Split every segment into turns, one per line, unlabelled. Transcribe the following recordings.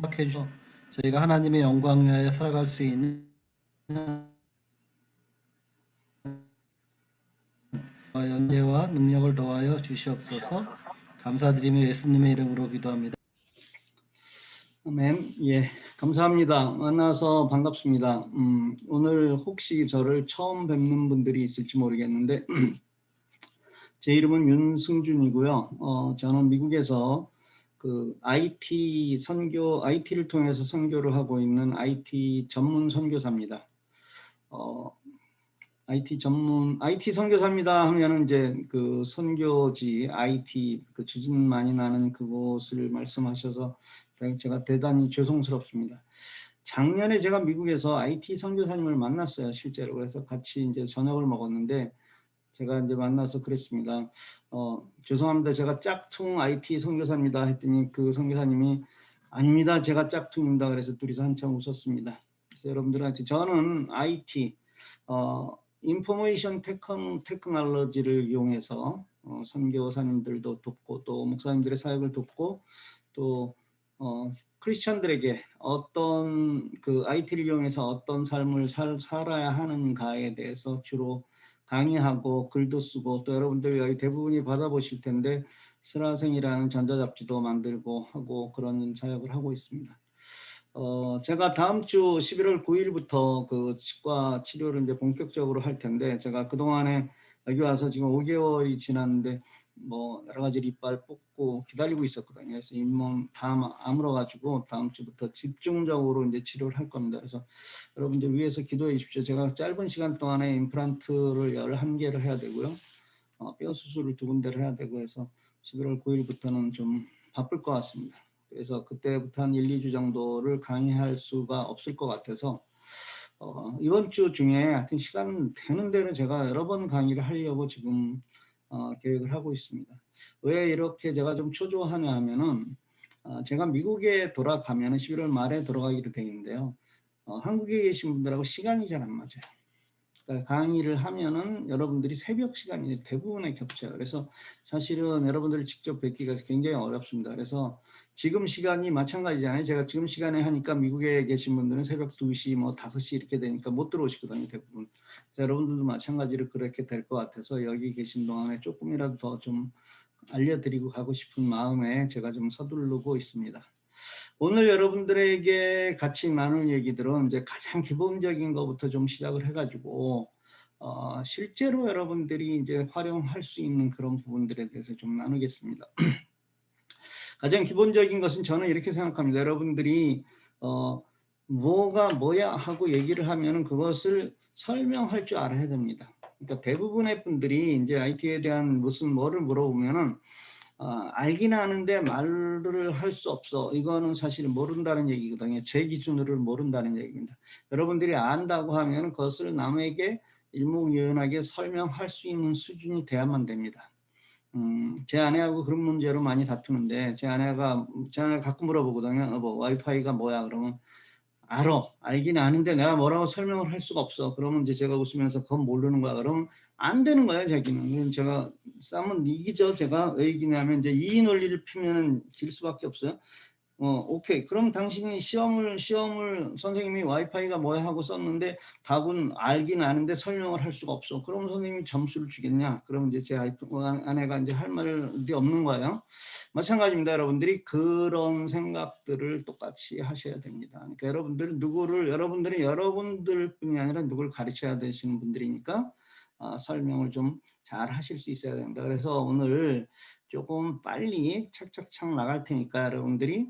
허락해 주셔서 저희가 하나님의 영광 위하여 살아갈 수 있는 연대와 능력을 더하여 주시옵소서. 감사드리며 예수님의 이름으로 기도합니다.
아멘. 예, 감사합니다. 만나서 반갑습니다. 오늘 혹시 저를 처음 뵙는 분들이 있을지 모르겠는데 제 이름은 윤승준이고요. 저는 미국에서 그 IT를 통해서 선교를 하고 있는 IT 전문 선교사입니다. IT 선교사입니다 하면은 이제 그 선교지 IT 그 지진 많이 나는 그곳을 말씀하셔서 제가 대단히 죄송스럽습니다. 작년에 제가 미국에서 IT 선교사님을 만났어요, 실제로. 그래서 같이 이제 저녁을 먹었는데 제가 이제 만나서 그랬습니다. 죄송합니다. 제가 짝퉁 IT 선교사입니다 했더니 그 선교사님이 아닙니다. 제가 짝퉁입니다. 그래서 둘이서 한참 웃었습니다. 그래서 여러분들한테 저는 IT 인포메이션 테크놀로지를 이용해서 선교사님들도 돕고 또 목사님들의 사역을 돕고 또 크리스천들에게 어떤 그 IT를 이용해서 어떤 삶을 살아야 하는가에 대해서 주로 강의하고 글도 쓰고 또 여러분들 여기 대부분이 받아보실 텐데 슬라생이라는 전자잡지도 만들고 하고 그런 사역을 하고 있습니다. 제가 다음 주 11월 9일부터 그 치과 치료를 이제 본격적으로 할 텐데 제가 그동안에 여기 와서 지금 5개월이 지났는데 뭐 여러 가지 이빨 뽑고 기다리고 있었거든요. 그래서 잇몸 다 아물어가지고 다음 주부터 집중적으로 이제 치료를 할 겁니다. 그래서 여러분들 위해서 기도해 주십시오. 제가 짧은 시간 동안에 임플란트를 11개를 해야 되고요. 뼈 수술을 2군데를 해야 되고 해서 11월 9일부터는 좀 바쁠 것 같습니다. 그래서 그때부터 한 1, 2주 정도를 강의할 수가 없을 것 같아서 이번 주 중에 하여튼 시간 되는 데는 제가 여러 번 강의를 하려고 지금 계획을 하고 있습니다. 왜 이렇게 제가 좀 초조하냐 하면은 제가 미국에 돌아가면 11월 말에 돌아가기로 되어 있는데요. 한국에 계신 분들하고 시간이 잘 안 맞아요. 그러니까 강의를 하면은 여러분들이 새벽 시간이 대부분에 겹쳐요. 그래서 사실은 여러분들을 직접 뵙기가 굉장히 어렵습니다. 그래서 지금 시간이 마찬가지잖아요. 제가 지금 시간에 하니까 미국에 계신 분들은 새벽 2시, 뭐 5시 이렇게 되니까 못 들어오시거든요, 대부분. 여러분들도 마찬가지로 그렇게 될 것 같아서 여기 계신 동안에 조금이라도 더 좀 알려드리고 가고 싶은 마음에 제가 좀 서두르고 있습니다. 오늘 여러분들에게 같이 나눌 얘기들은 이제 가장 기본적인 것부터 좀 시작을 해가지고 실제로 여러분들이 이제 활용할 수 있는 그런 부분들에 대해서 좀 나누겠습니다. 가장 기본적인 것은 저는 이렇게 생각합니다. 여러분들이 뭐가 뭐야 하고 얘기를 하면은 그것을 설명할 줄 알아야 됩니다. 그러니까 대부분의 분들이 이제 IT에 대한 뭐를 물어보면은 알긴 아는데 말을 할 수 없어. 이거는 사실 모른다는 얘기거든요. 제 기준으로 모른다는 얘기입니다. 여러분들이 안다고 하면 그것을 남에게 일목요연하게 설명할 수 있는 수준이 돼야만 됩니다. 제 아내하고 그런 문제로 많이 다투는데 제 아내가 가끔 물어보거든요. 뭐 와이파이가 뭐야? 그러면 알긴 아는데 내가 뭐라고 설명을 할 수가 없어. 그러면 이제 제가 웃으면서 그건 모르는 거야. 그러면 안 되는 거예요, 자기는. 제가 싸움은 이기죠. 제가 왜 이기냐면 이제 이의 논리를 피면은 질 수밖에 없어요. 오케이. 그럼 당신이 시험을 선생님이 와이파이가 뭐야 하고 썼는데 답은 알긴 아는데 설명을 할 수가 없어. 그럼 선생님이 점수를 주겠냐? 그럼 이제 제 아내가 이제 할 말이 없는 거예요. 마찬가지입니다. 여러분들이 그런 생각들을 똑같이 하셔야 됩니다. 그러니까 여러분들은 여러분들뿐이 아니라 누구를 가르쳐야 되시는 분들이니까 설명을 좀 잘 하실 수 있어야 됩니다. 그래서 오늘 조금 빨리 착착착 나갈 테니까 여러분들이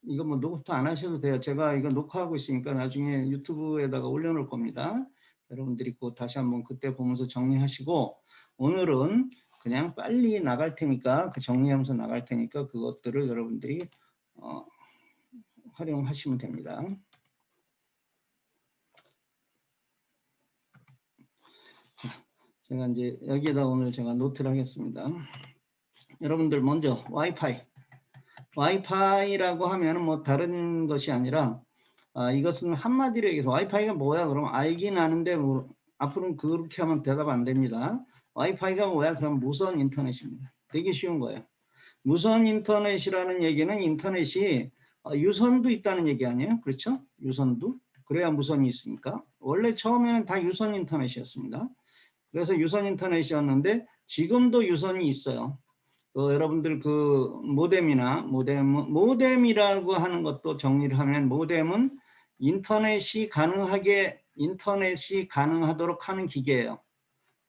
이거 뭐 녹음도 안 하셔도 돼요. 제가 이거 녹화하고 있으니까 나중에 유튜브에다가 올려놓을 겁니다. 여러분들이 꼭 다시 한번 그때 보면서 정리하시고 오늘은 그냥 빨리 나갈 테니까 그 정리하면서 나갈 테니까 그것들을 여러분들이 활용하시면 됩니다. 제가 이제 여기에다 오늘 제가 노트를 하겠습니다. 여러분들 먼저 와이파이라고 하면 뭐 다른 것이 아니라 이것은 한마디로 얘기해서 와이파이가 뭐야? 그럼 알긴 아는데 뭐 앞으로는 그렇게 하면 대답 안 됩니다. 와이파이가 뭐야? 그럼 무선 인터넷입니다. 되게 쉬운 거예요. 무선 인터넷이라는 얘기는 인터넷이 유선도 있다는 얘기 아니에요? 그렇죠? 유선도. 그래야 무선이 있으니까. 원래 처음에는 다 유선 인터넷이었습니다. 그래서 유선 인터넷이었는데 지금도 유선이 있어요. 여러분들 그 모뎀이라고 하는 것도 정리를 하면 모뎀은 인터넷이 가능하도록 하는 기계예요.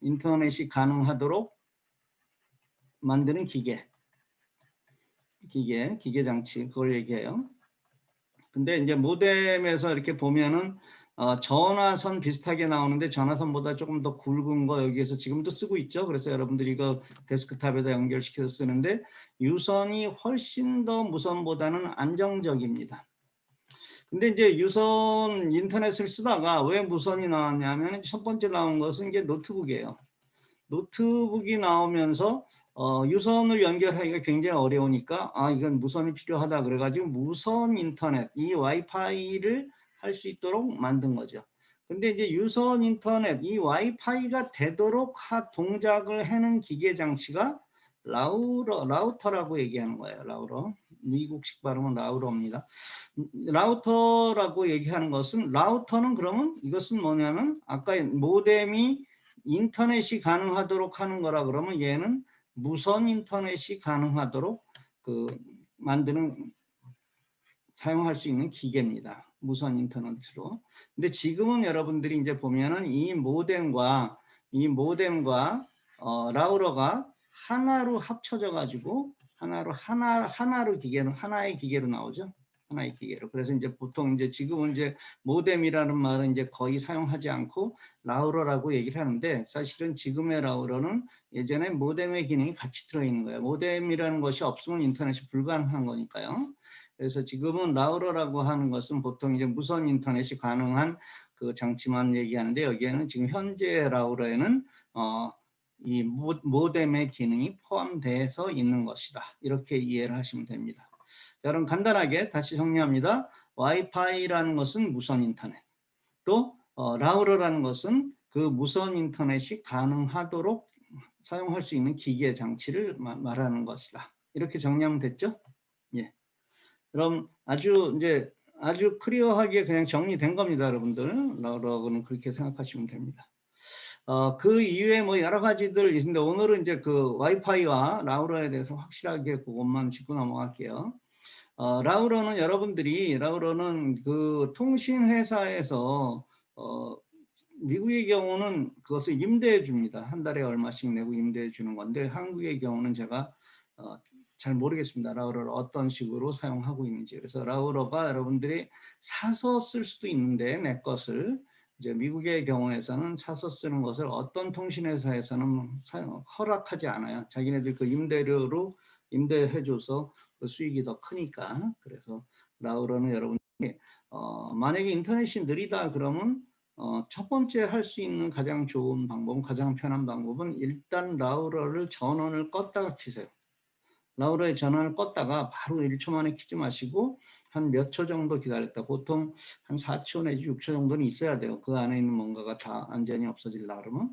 인터넷이 가능하도록 만드는 기계 장치 그걸 얘기해요. 근데 이제 모뎀에서 이렇게 보면은 전화선 비슷하게 나오는데 전화선보다 조금 더 굵은 거 여기에서 지금도 쓰고 있죠. 그래서 여러분들이 이거 데스크탑에다 연결시켜서 쓰는데 유선이 훨씬 더 무선보다는 안정적입니다. 근데 이제 유선 인터넷을 쓰다가 왜 무선이 나왔냐면 첫 번째 나온 것은 이게 노트북이에요. 노트북이 나오면서 유선을 연결하기가 굉장히 어려우니까 이건 무선이 필요하다 그래가지고 무선 인터넷 이 와이파이를 할 수 있도록 만든 거죠. 근데 이제 유선 인터넷 이 와이파이가 되도록 동작을 해는 기계 장치가 라우터라고 얘기하는 거예요. 라우터. 미국식 발음은 라우터입니다. 라우터라고 얘기하는 것은 라우터는 그러면 이것은 뭐냐면 아까 모뎀이 인터넷이 가능하도록 하는 거라 그러면 얘는 무선 인터넷이 가능하도록 사용할 수 있는 기계입니다. 무선 인터넷으로. 근데 지금은 여러분들이 이제 보면은 이 모뎀과 라우터가 하나로 합쳐져 가지고 하나의 기계로 나오죠. 하나의 기계로. 그래서 이제 보통 이제 지금은 이제 모뎀이라는 말은 이제 거의 사용하지 않고 라우터라고 얘기를 하는데 사실은 지금의 라우터는 예전에 모뎀의 기능이 같이 들어있는 거예요. 모뎀이라는 것이 없으면 인터넷이 불가능한 거니까요. 그래서 지금은 라우터라고 하는 것은 보통 이제 무선 인터넷이 가능한 그 장치만 얘기하는데 여기에는 지금 현재 라우터에는 이 모뎀의 기능이 포함돼서 있는 것이다. 이렇게 이해를 하시면 됩니다. 자, 그럼 간단하게 다시 정리합니다. 와이파이라는 것은 무선 인터넷. 또 라우터라는 것은 그 무선 인터넷이 가능하도록 사용할 수 있는 기계 장치를 말하는 것이다. 이렇게 정리하면 됐죠? 예. 그럼 아주 클리어하게 그냥 정리된 겁니다, 여러분들. 라우터는 그렇게 생각하시면 됩니다. 그 이후에 뭐 여러 가지들 있는데 오늘은 이제 그 와이파이와 라우터에 대해서 확실하게 그것만 짚고 넘어갈게요. 라우터는 그 통신 회사에서 미국의 경우는 그것을 임대해 줍니다. 한 달에 얼마씩 내고 임대해 주는 건데 한국의 경우는 제가 잘 모르겠습니다. 라우터를 어떤 식으로 사용하고 있는지. 그래서 라우터가 여러분들이 사서 쓸 수도 있는데 내 것을 이제 미국의 경우에서는 사서 쓰는 것을 어떤 통신회사에서는 허락하지 않아요. 자기네들 그 임대료로 임대해줘서 그 수익이 더 크니까. 그래서 라우터는 여러분들이 만약에 인터넷이 느리다 그러면 첫 번째 할 수 있는 가장 좋은 방법, 가장 편한 방법은 일단 라우터를 전원을 껐다가 켜세요. 라우터의 전원을 껐다가 바로 1초 만에 켜지 마시고 한 몇 초 정도 기다렸다. 보통 한 4초 내지 6초 정도는 있어야 돼요. 그 안에 있는 뭔가가 다 완전히 없어지려고 그러면.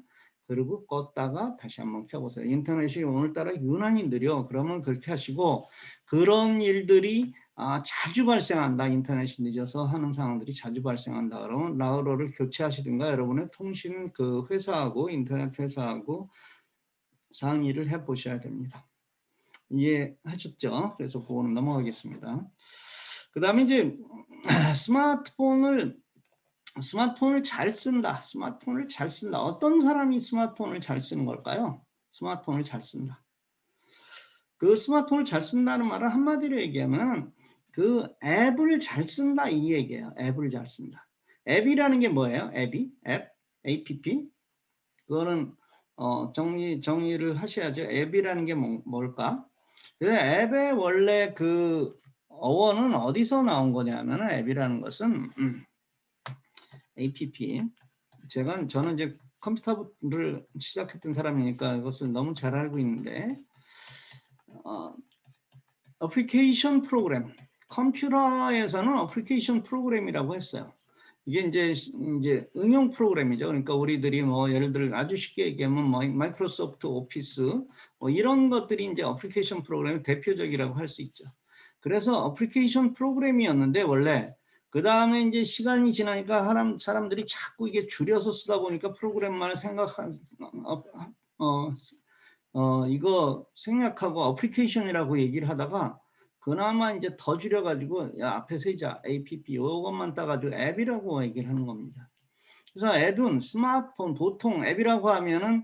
그리고 껐다가 다시 한번 켜보세요. 인터넷이 오늘따라 유난히 느려. 그러면 그렇게 하시고 그런 일들이 자주 발생한다. 인터넷이 늦어서 하는 상황들이 자주 발생한다. 그러면 라우터를 교체하시든가 여러분의 통신 그 회사하고 인터넷 회사하고 상의를 해보셔야 됩니다. 이해하셨죠? 그래서 그거는 넘어가겠습니다. 그 다음에 이제 스마트폰을 잘 쓴다. 스마트폰을 잘 쓴다. 어떤 사람이 스마트폰을 잘 쓰는 걸까요? 스마트폰을 잘 쓴다. 그 스마트폰을 잘 쓴다는 말은 한마디로 얘기하면 그 앱을 잘 쓴다 이 얘기예요. 앱을 잘 쓴다. 앱이라는 게 뭐예요? 앱, app. 그거는 정리를 하셔야죠. 앱이라는 게 뭘까? 앱의 원래 그 어원은 어디서 나온 거냐면 앱이라는 것은 app. 저는 이제 컴퓨터를 시작했던 사람이니까 이것을 너무 잘 알고 있는데 어플리케이션 프로그램. 컴퓨터에서는 어플리케이션 프로그램이라고 했어요. 이게 이제 응용 프로그램이죠. 그러니까 우리들이 뭐 예를 들어 아주 쉽게 얘기하면 뭐 마이크로소프트 오피스 뭐 이런 것들이 이제 어플리케이션 프로그램의 대표적이라고 할 수 있죠. 그래서 어플리케이션 프로그램이었는데 원래 그 다음에 이제 시간이 지나니까 사람들이 자꾸 이게 줄여서 쓰다 보니까 프로그램만을 이거 생략하고 어플리케이션이라고 얘기를 하다가 그나마 이제 더 줄여가지고 야, 앞에 세자 app 이것만 따가지고 앱이라고 얘기를 하는 겁니다. 그래서 앱은 스마트폰 보통 앱이라고 하면은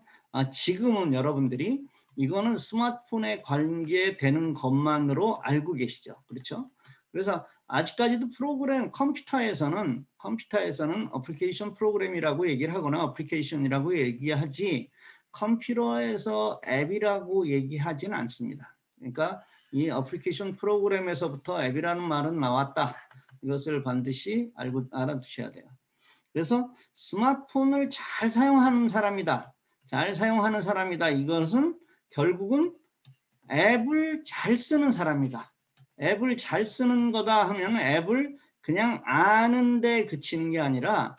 지금은 여러분들이 이거는 스마트폰에 관계되는 것만으로 알고 계시죠. 그렇죠? 그래서 아직까지도 컴퓨터에서는 어플리케이션 프로그램이라고 얘기를 하거나 어플리케이션이라고 얘기하지 컴퓨터에서 앱이라고 얘기하지는 않습니다. 그러니까 이 어플리케이션 프로그램에서부터 앱이라는 말은 나왔다. 이것을 반드시 알아두셔야 돼요. 그래서 스마트폰을 잘 사용하는 사람이다. 잘 사용하는 사람이다. 이것은 결국은 앱을 잘 쓰는 사람이다. 앱을 잘 쓰는 거다 하면 앱을 그냥 아는데 그치는 게 아니라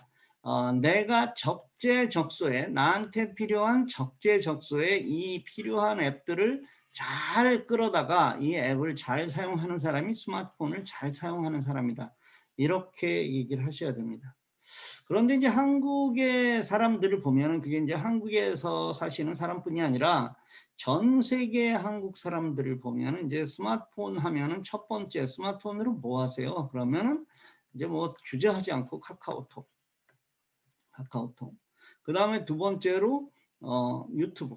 내가 적재적소에 나한테 필요한 적재적소에 이 필요한 앱들을 잘 끌어다가 이 앱을 잘 사용하는 사람이 스마트폰을 잘 사용하는 사람이다. 이렇게 얘기를 하셔야 됩니다. 그런데 이제 한국의 사람들을 보면은 그게 이제 한국에서 사시는 사람뿐이 아니라 전 세계 한국 사람들을 보면은 이제 스마트폰 하면은 첫 번째 스마트폰으로 뭐 하세요? 그러면은 이제 뭐 주저하지 않고 카카오톡. 그 다음에 두 번째로 유튜브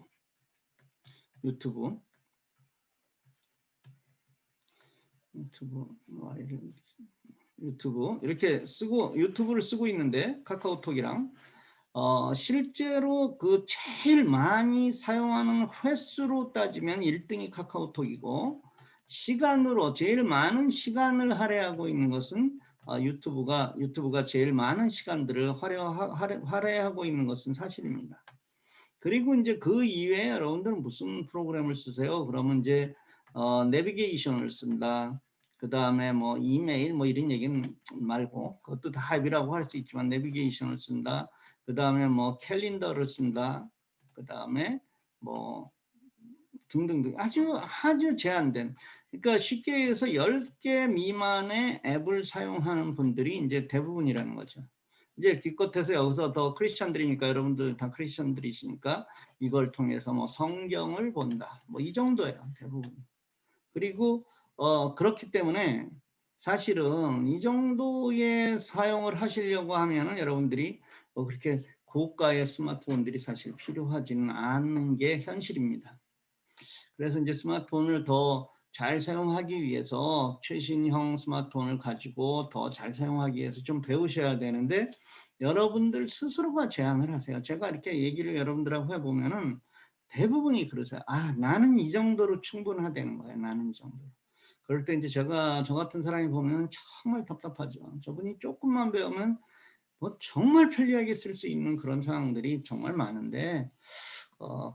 이렇게 쓰고 유튜브를 쓰고 있는데 카카오톡이랑 실제로 그 제일 많이 사용하는 횟수로 따지면 1등이 카카오톡이고 시간으로 제일 많은 시간을 할애하고 있는 것은 유튜브가 제일 많은 시간들을 할애하고 있는 것은 사실입니다. 그리고 이제 그 이외에 여러분들은 무슨 프로그램을 쓰세요? 그러면 이제 내비게이션을 쓴다. 그 다음에 뭐 이메일 뭐 이런 얘기는 말고 그것도 다 앱이라고 할 수 있지만 내비게이션을 쓴다. 그 다음에 뭐 캘린더를 쓴다. 그 다음에 뭐 등등등 아주 제한된 그러니까 쉽게 해서 10개 미만의 앱을 사용하는 분들이 이제 대부분이라는 거죠. 이제 기껏해서 여기서 더 크리스찬들이니까 여러분들 다 크리스찬들이시니까 이걸 통해서 뭐 성경을 본다. 뭐 이 정도예요. 대부분. 그리고 그렇기 때문에 사실은 이 정도의 사용을 하시려고 하면은 여러분들이 그렇게 고가의 스마트폰들이 사실 필요하지는 않은 게 현실입니다. 그래서 이제 스마트폰을 더 잘 사용하기 위해서 최신형 스마트폰을 가지고 더 잘 사용하기 위해서 좀 배우셔야 되는데 여러분들 스스로가 제안을 하세요. 제가 이렇게 얘기를 여러분들하고 해보면은 대부분이 그러세요. 나는 이 정도로 충분하다는 거예요. 나는 이 정도로. 그럴 때 이제 저 같은 사람이 보면 정말 답답하죠. 저분이 조금만 배우면 뭐 정말 편리하게 쓸 수 있는 그런 상황들이 정말 많은데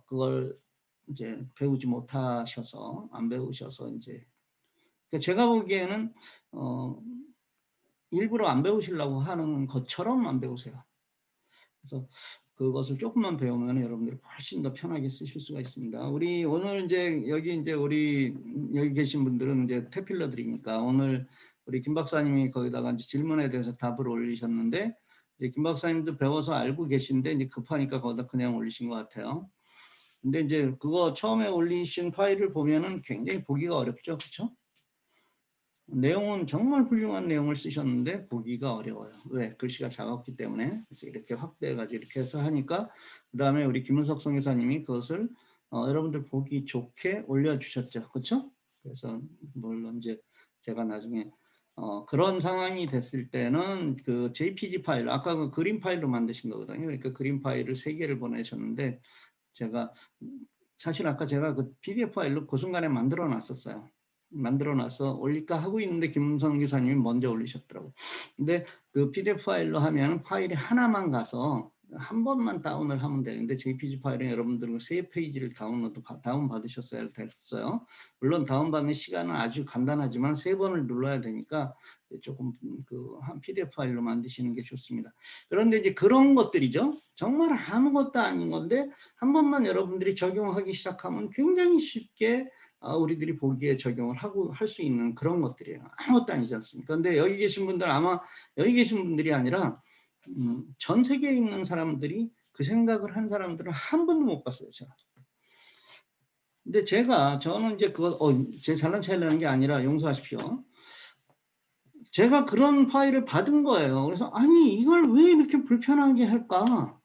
그걸 이제 배우지 못하셔서 안 배우셔서 이제 제가 보기에는 일부러 안 배우시려고 하는 것처럼 안 배우세요. 그래서 그것을 조금만 배우면 여러분들이 훨씬 더 편하게 쓰실 수가 있습니다. 우리 오늘 이제 우리 여기 계신 분들은 이제 태필러들이니까 오늘 우리 김 박사님이 거기다가 이제 질문에 대해서 답을 올리셨는데 이제 김 박사님도 배워서 알고 계신데 이제 급하니까 거기다 그냥 올리신 것 같아요. 근데 이제 그거 처음에 올리신 파일을 보면은 굉장히 보기가 어렵죠, 그렇죠? 내용은 정말 훌륭한 내용을 쓰셨는데 보기가 어려워요. 왜? 글씨가 작았기 때문에. 그래서 이렇게 확대해가지고 이렇게 해서 하니까 그 다음에 우리 김은석 선교사님이 그것을 여러분들 보기 좋게 올려주셨죠, 그렇죠? 그래서 물론 이제 제가 나중에 그런 상황이 됐을 때는 그 JPG 파일, 아까 그 그림 파일로 만드신 거거든요. 그러니까 그림 파일을 3개를 보내셨는데 제가 사실 아까 제가 그 PDF 파일로 그 순간에 만들어 놨었어요. 만들어 놔서 올릴까 하고 있는데 김은성 기사님이 먼저 올리셨더라고요. 근데 그 PDF 파일로 하면 파일이 하나만 가서 한 번만 다운을 하면 되는데 JPG 파일은 여러분들은 3페이지를 다운 받으셨어야 됐어요. 물론 다운 받는 시간은 아주 간단하지만 3번을 눌러야 되니까 조금 한 PDF 파일로 만드시는 게 좋습니다. 그런데 이제 그런 것들이죠. 정말 아무것도 아닌 건데 한 번만 여러분들이 적용하기 시작하면 굉장히 쉽게 우리들이 보기에 적용을 하고 할 수 있는 그런 것들이에요. 아무것도 아니지 않습니까? 근데 여기 계신 분들 아마 여기 계신 분들이 아니라 전 세계에 있는 사람들이 그 생각을 한 사람들은 한 번도 못 봤어요, 제가. 근데 저는 이제 제 잘난 차이 나는 게 아니라 용서하십시오. 제가 그런 파일을 받은 거예요. 그래서 아니 이걸 왜 이렇게 불편하게 할까?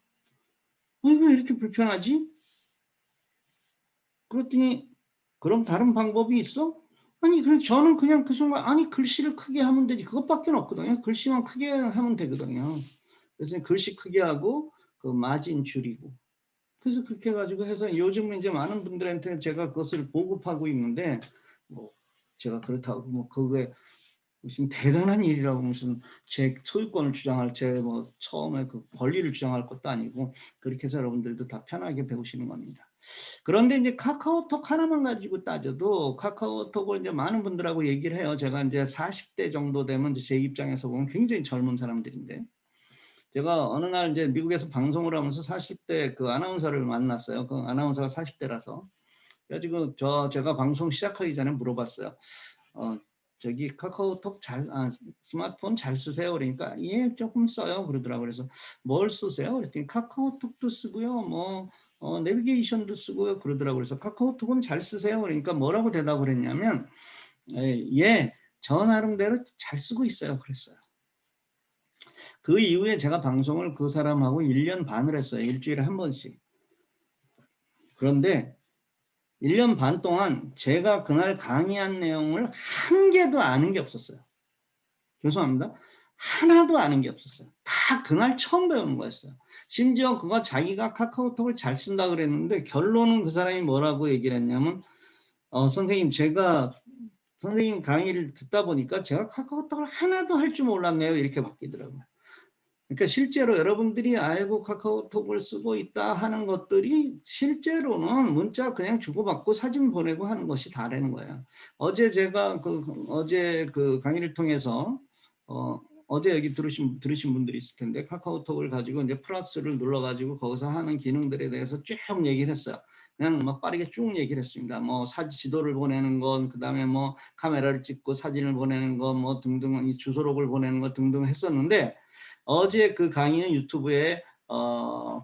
왜 이렇게 불편하지? 그랬더니 그럼 다른 방법이 있어? 아니 저는 그냥 그 순간 아니 글씨를 크게 하면 되지 그것밖에 없거든요. 글씨만 크게 하면 되거든요. 그래서 글씨 크게 하고 그 마진 줄이고 그래서 그렇게 해가지고 해서 요즘은 이제 많은 분들한테 제가 그것을 보급하고 있는데 뭐 제가 그렇다고 뭐 그게 무슨 대단한 일이라고 무슨 제 소유권을 주장할 제 뭐 처음에 그 권리를 주장할 것도 아니고 그렇게 해서 여러분들도 다 편하게 배우시는 겁니다. 그런데 이제 카카오톡 하나만 가지고 따져도 카카오톡을 이제 많은 분들하고 얘기를 해요. 제가 이제 40대 정도 되면 이제 제 입장에서 보면 굉장히 젊은 사람들인데 제가 어느 날 이제 미국에서 방송을 하면서 40대 그 아나운서를 만났어요. 그 아나운서가 40대라서. 그래가지고 제가 방송 시작하기 전에 물어봤어요. 저기 카카오톡 스마트폰 잘 쓰세요? 그러니까 예 조금 써요 그러더라고요. 그래서 뭘 쓰세요? 그랬더니 카카오톡도 쓰고요. 뭐 내비게이션도 쓰고요 그러더라고요. 그래서 카카오톡은 잘 쓰세요? 그러니까 뭐라고 대답을 했냐면 예, 저 나름대로 잘 쓰고 있어요 그랬어요. 그 이후에 제가 방송을 그 사람하고 1년 반을 했어요. 일주일에 한 번씩. 그런데 1년 반 동안 제가 그날 강의한 내용을 한 개도 아는 게 없었어요. 죄송합니다. 하나도 아는 게 없었어요. 다 그날 처음 배우는 거였어요. 심지어 그거 자기가 카카오톡을 잘 쓴다 그랬는데 결론은 그 사람이 뭐라고 얘기를 했냐면 선생님 제가 선생님 강의를 듣다 보니까 제가 카카오톡을 하나도 할 줄 몰랐네요. 이렇게 바뀌더라고요. 그러니까 실제로 여러분들이 알고 카카오톡을 쓰고 있다 하는 것들이 실제로는 문자 그냥 주고받고 사진 보내고 하는 것이 다라는 거예요. 어제 제가 어제 그 강의를 통해서 어제 여기 들으신 분들이 있을 텐데 카카오톡을 가지고 이제 플러스를 눌러가지고 거기서 하는 기능들에 대해서 쭉 얘기를 했어요. 그냥 막 빠르게 쭉 얘기를 했습니다. 뭐 지도를 보내는 건, 그 다음에 뭐 카메라를 찍고 사진을 보내는 거, 뭐 등등, 이 주소록을 보내는 거 등등 했었는데 어제 그 강의는 유튜브에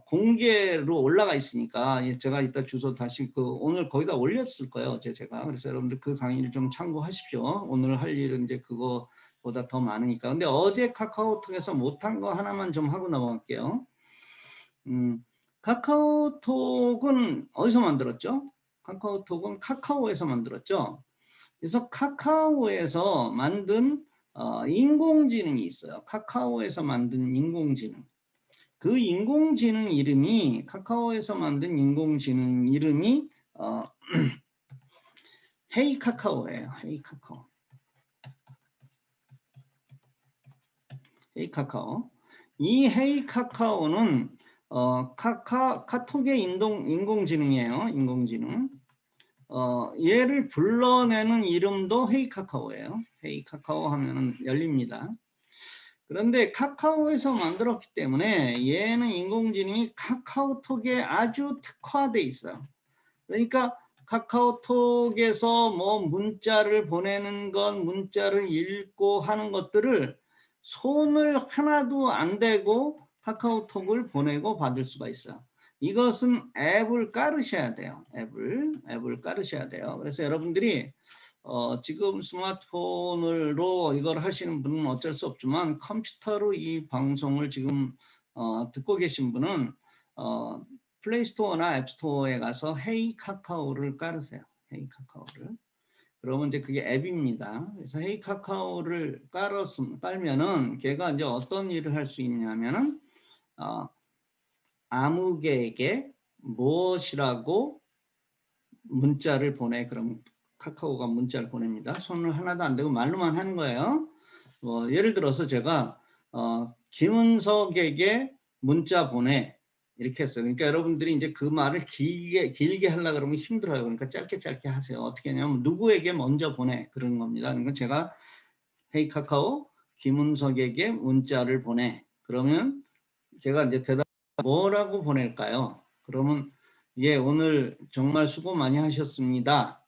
공개로 올라가 있으니까 제가 이따 주소 다시 오늘 거기다 올렸을 거예요. 어제 제가. 그래서 여러분들 그 강의를 좀 참고하십시오. 오늘 할 일은 이제 그거보다 더 많으니까. 근데 어제 카카오톡에서 못한 거 하나만 좀 하고 넘어갈게요. 카카오톡은 어디서 만들었죠? 카카오톡은 카카오에서 만들었죠. 그래서 카카오에서 만든 인공지능이 있어요. 카카오에서 만든 인공지능. 그 인공지능 이름이 카카오에서 만든 인공지능 이름이 헤이 카카오예요. 헤이 카카오. 헤이 카카오. 이 헤이 카카오는 카톡의 인공지능이에요. 인공지능. 얘를 불러내는 이름도 헤이 카카오예요. 헤이 카카오 하면은 열립니다. 그런데 카카오에서 만들었기 때문에 얘는 인공지능이 카카오톡에 아주 특화돼 있어요. 그러니까 카카오톡에서 뭐 문자를 보내는 건 문자를 읽고 하는 것들을 손을 하나도 안 대고 카카오톡을 보내고 받을 수가 있어요. 이것은 앱을 깔으셔야 돼요. 앱을 깔으셔야 돼요. 그래서 여러분들이 지금 스마트폰으로 이걸 하시는 분은 어쩔 수 없지만 컴퓨터로 이 방송을 지금 듣고 계신 분은 플레이스토어나 앱스토어에 가서 헤이 카카오를 깔으세요. 헤이 카카오를. 그러면 이제 그게 앱입니다. 그래서 헤이 카카오를 깔면은 걔가 이제 어떤 일을 할 수 있냐면은 아무개에게 무엇이라고 문자를 보내. 그럼 카카오가 문자를 보냅니다. 손을 하나도 안 대고 말로만 하는 거예요. 예를 들어서 제가 김은석에게 문자 보내 이렇게 했어요. 그러니까 여러분들이 이제 그 말을 길게 하려고 그러면 힘들어요. 그러니까 짧게 하세요. 어떻게 하냐면 누구에게 먼저 보내 그런 겁니다. 그러니까 제가 헤이 카카오 김은석에게 문자를 보내. 그러면 제가 이제 대답 뭐라고 보낼까요? 그러면 예, 오늘 정말 수고 많이 하셨습니다.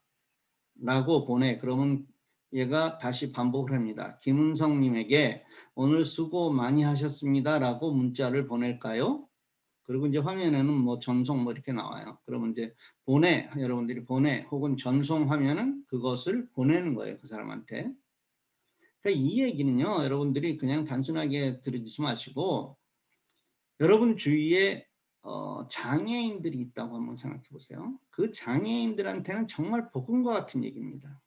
라고 보내. 그러면 얘가 다시 반복을 합니다. 김은성님에게 오늘 수고 많이 하셨습니다 라고 문자를 보낼까요? 그리고 이제 화면에는 뭐 전송 뭐 이렇게 나와요. 그러면 이제 보내, 여러분들이 보내 혹은 전송하면은 그것을 보내는 거예요. 그 사람한테. 그러니까 이 얘기는요, 여러분들이 그냥 단순하게 들으지 마시고 여러분 주위에 장애인들이 있다고 한번 생각해 보세요. 그 장애인들한테는 정말 복음과 같은 얘기입니다.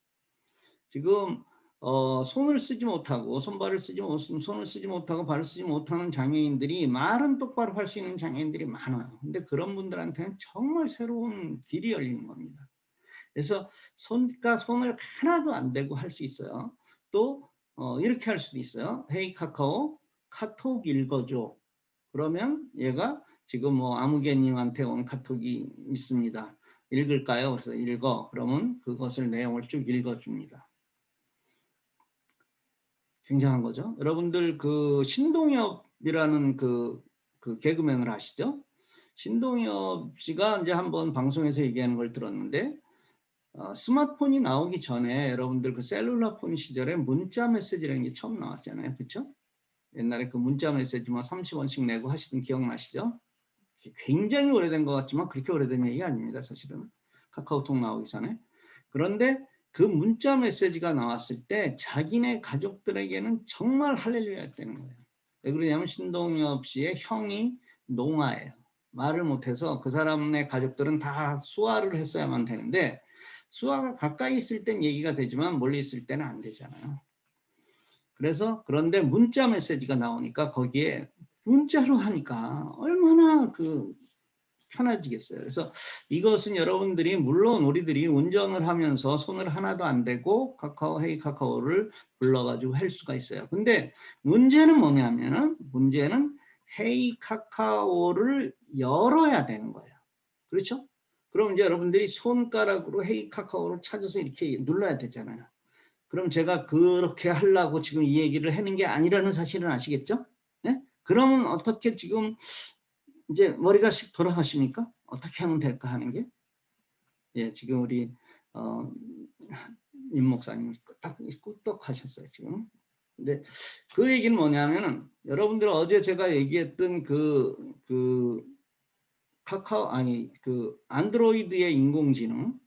지금 손을 쓰지 못하고 손발을 쓰지 못, 손을 쓰지 못하고 발을 쓰지 못하는 장애인들이 말은 똑바로 할 수 있는 장애인들이 많아요. 근데 그런 분들한테는 정말 새로운 길이 열리는 겁니다. 그래서 손을 하나도 안 대고 할 수 있어요. 또 이렇게 할 수도 있어요. 헤이 카카오, 카톡 읽어줘. 그러면 얘가 지금 뭐 아무개님한테 온 카톡이 있습니다. 읽을까요? 그래서 읽어. 그러면 그것을 내용을 쭉 읽어줍니다. 굉장한 거죠. 여러분들 그 신동엽이라는 그 개그맨을 아시죠? 신동엽 씨가 이제 한번 방송에서 얘기하는 걸 들었는데 스마트폰이 나오기 전에 여러분들 그 셀룰라폰 시절에 문자 메시지라는 게 처음 나왔잖아요. 그렇죠? 옛날에 그 문자 메시지 뭐 30원씩 내고 하시던 기억나시죠? 굉장히 오래된 것 같지만 그렇게 오래된 얘기가 아닙니다. 사실은 카카오톡 나오기 전에. 그런데 그 문자 메시지가 나왔을 때 자기네 가족들에게는 정말 할렐루야였다는 거예요. 왜 그러냐면 신동엽 씨의 형이 농아예요. 말을 못해서 그 사람의 가족들은 다 수화를 했어야만 되는데 수화가 가까이 있을 땐 얘기가 되지만 멀리 있을 때는 안 되잖아요. 그래서 그런데 문자 메시지가 나오니까 거기에 문자로 하니까 얼마나 편해지겠어요. 그래서 이것은 여러분들이 물론 우리들이 운전을 하면서 손을 하나도 안 대고 헤이 카카오를 불러가지고 할 수가 있어요. 근데 문제는 뭐냐면은 문제는 헤이 카카오를 열어야 되는 거예요. 그렇죠? 그럼 이제 여러분들이 손가락으로 헤이 카카오를 찾아서 이렇게 눌러야 되잖아요. 그럼 제가 그렇게 하려고 지금 이 얘기를 하는 게 아니라는 사실은 아시겠죠? 네? 그러면 어떻게 지금 이제 머리가 씩 돌아가십니까? 어떻게 하면 될까 하는 게? 예, 지금 우리 임 목사님 끄떡 하셨어요 지금. 근데 그 얘기는 뭐냐면은 여러분들 어제 제가 얘기했던 그 안드로이드의 인공지능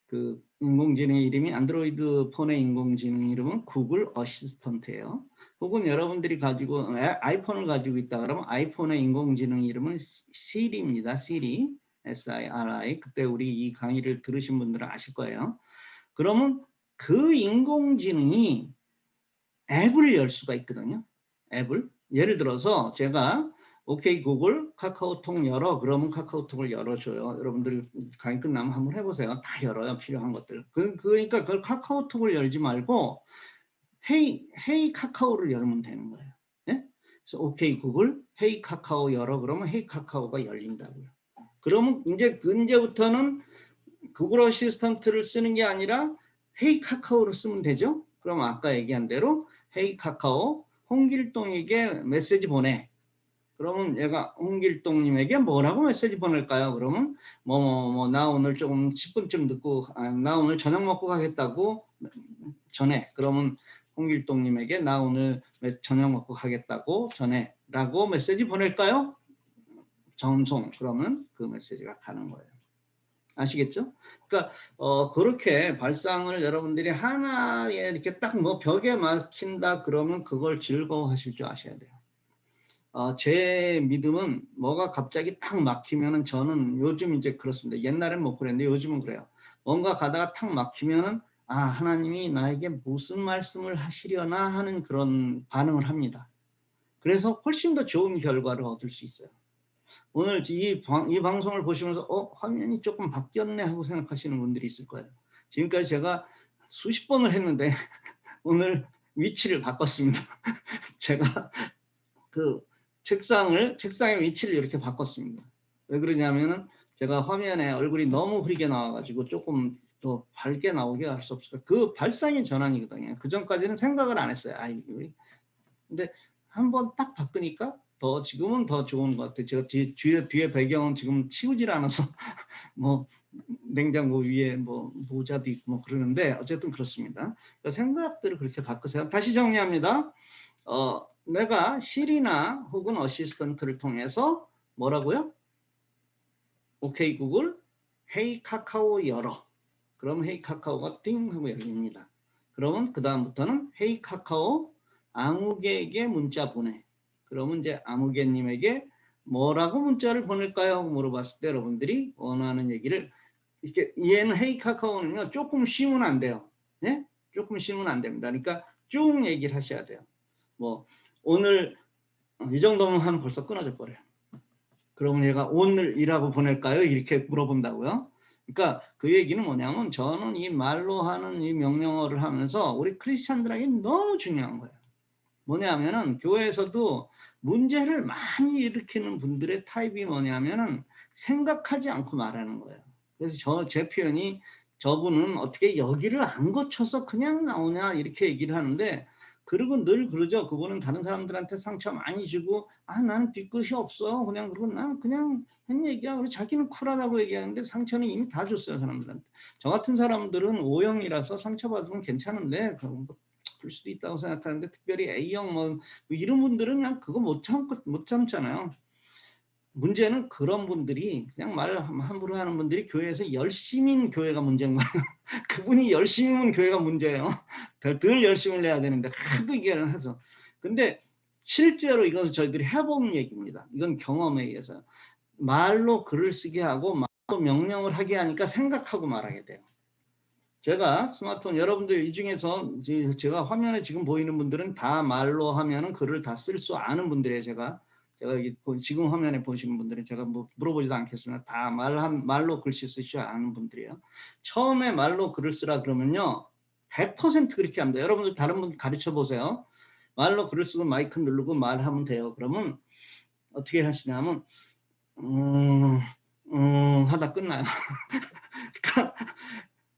그 인공지능의 이름이 안드로이드 폰의 인공지능 이름은 구글 어시스턴트예요. 혹은 여러분들이 가지고 아이폰을 가지고 있다 그러면 아이폰의 인공지능 이름은 시리입니다. 시리, SIRI. 그때 우리 이 강의를 들으신 분들은 아실 거예요. 그러면 그 인공지능이 앱을 열 수가 있거든요. 앱을. 예를 들어서 제가 오케이 구글 카카오톡 열어 그러면 카카오톡을 열어줘요. 여러분들 강의 끝나면 한번 해보세요. 다 열어요. 필요한 것들. 그러니까 그걸 카카오톡을 열지 말고 헤이 카카오를 열면 되는 거예요. 예? 그래서 오케이 구글 헤이 카카오 열어 그러면 헤이 카카오가 열린다고요. 그러면 이제부터는 구글 어시스턴트를 쓰는 게 아니라 헤이 카카오를 쓰면 되죠. 그럼 아까 얘기한 대로 헤이 카카오 홍길동에게 메시지 보내. 그러면 얘가 홍길동님에게 뭐라고 메시지 보낼까요? 그러면 나 오늘 조금 10분쯤 늦고 나 오늘 저녁 먹고 가겠다고 전해. 그러면 홍길동님에게 나 오늘 저녁 먹고 가겠다고 전해 라고 메시지 보낼까요? 전송. 그러면 그 메시지가 가는 거예요. 아시겠죠? 그러니까 그렇게 발상을 여러분들이 하나에 이렇게 딱 뭐 벽에 막힌다 그러면 그걸 즐거워하실 줄 아셔야 돼요. 제 믿음은 뭐가 갑자기 탁 막히면은 저는 요즘 이제 그렇습니다. 옛날엔 못 그랬는데 요즘은 그래요. 뭔가 가다가 탁 막히면은 하나님이 나에게 무슨 말씀을 하시려나 하는 그런 반응을 합니다. 그래서 훨씬 더 좋은 결과를 얻을 수 있어요. 오늘 이 방송을 보시면서 화면이 조금 바뀌었네 하고 생각하시는 분들이 있을 거예요. 지금까지 제가 수십 번을 했는데 오늘 위치를 바꿨습니다. 제가 그 책상의 위치를 이렇게 바꿨습니다. 왜 그러냐면은 제가 화면에 얼굴이 너무 흐리게 나와가지고 조금 더 밝게 나오게 할 수 없을까. 그 발상의 전환이거든요. 그 전까지는 생각을 안 했어요. 근데 한번 딱 바꾸니까 지금은 더 좋은 것 같아요. 제가 뒤에 배경은 지금 치우질 않아서 뭐 냉장고 위에 뭐 모자도 있고 뭐 그러는데 어쨌든 그렇습니다. 그러니까 생각들을 그렇게 바꾸세요. 다시 정리합니다. 내가 실이나 혹은 어시스턴트를 통해서 뭐라고요? 오케이 구글, 헤이 카카오 열어. 그럼 헤이 카카오가 띵 하고 열립니다. 그러면 그 다음부터는 헤이 카카오 아무개에게 문자 보내. 그러면 이제 아무개님에게 뭐라고 문자를 보낼까요? 하고 물어봤을 때 여러분들이 원하는 얘기를 이렇게 얘는 헤이 카카오는요 조금 쉬면 안 돼요. 네? 조금 쉬면 안 됩니다. 그러니까 쭉 얘기를 하셔야 돼요. 뭐 오늘 이 정도면 하면 벌써 끊어져 버려요. 그러면 얘가 오늘이라고 보낼까요? 이렇게 물어본다고요. 그러니까 그 얘기는 뭐냐면 저는 이 말로 하는 이 명령어를 하면서 우리 크리스찬들에게 너무 중요한 거예요. 뭐냐면은 교회에서도 문제를 많이 일으키는 분들의 타입이 뭐냐면은 생각하지 않고 말하는 거예요. 그래서 제 표현이 저분은 어떻게 여기를 안 거쳐서 그냥 나오냐 이렇게 얘기를 하는데 그리고 늘 그러죠. 그분은 다른 사람들한테 상처 많이 주고 나는 뒤끝이 없어. 그냥 그러고 난 그냥 한 얘기야. 우리 자기는 쿨하다고 얘기하는데 상처는 이미 다 줬어요. 사람들한테. 저 같은 사람들은 O형이라서 상처받으면 괜찮은데 그럴 수도 있다고 생각하는데 특별히 A형 뭐 이런 분들은 그냥 그거 못 참잖아요. 문제는 그런 분들이 그냥 말 함부로 하는 분들이 교회에서 열심인 교회가 문제인 거예요. 그분이 열심히면 교회가 문제예요. 덜 열심을 내야 되는데 하도 얘기를 해서. 근데 실제로 이것은 저희들이 해본 얘기입니다. 이건 경험에 의해서. 말로 글을 쓰게 하고 말로 명령을 하게 하니까 생각하고 말하게 돼요. 제가 스마트폰 여러분들 이 중에서 제가 화면에 지금 보이는 분들은 다 말로 하면은 글을 다 쓸 수 아는 분들이에요. 제가 지금 화면에 보시는 분들은 제가 뭐 물어보지도 않겠으나 다 말로 글씨 쓰시 아는 분들이에요. 처음에 말로 글을 쓰라 그러면요 100% 그렇게 합니다. 여러분들 다른 분 가르쳐 보세요. 말로 글을 쓰고 마이크 누르고 말하면 돼요. 그러면 어떻게 하시냐면 하다 끝나요. 그러니까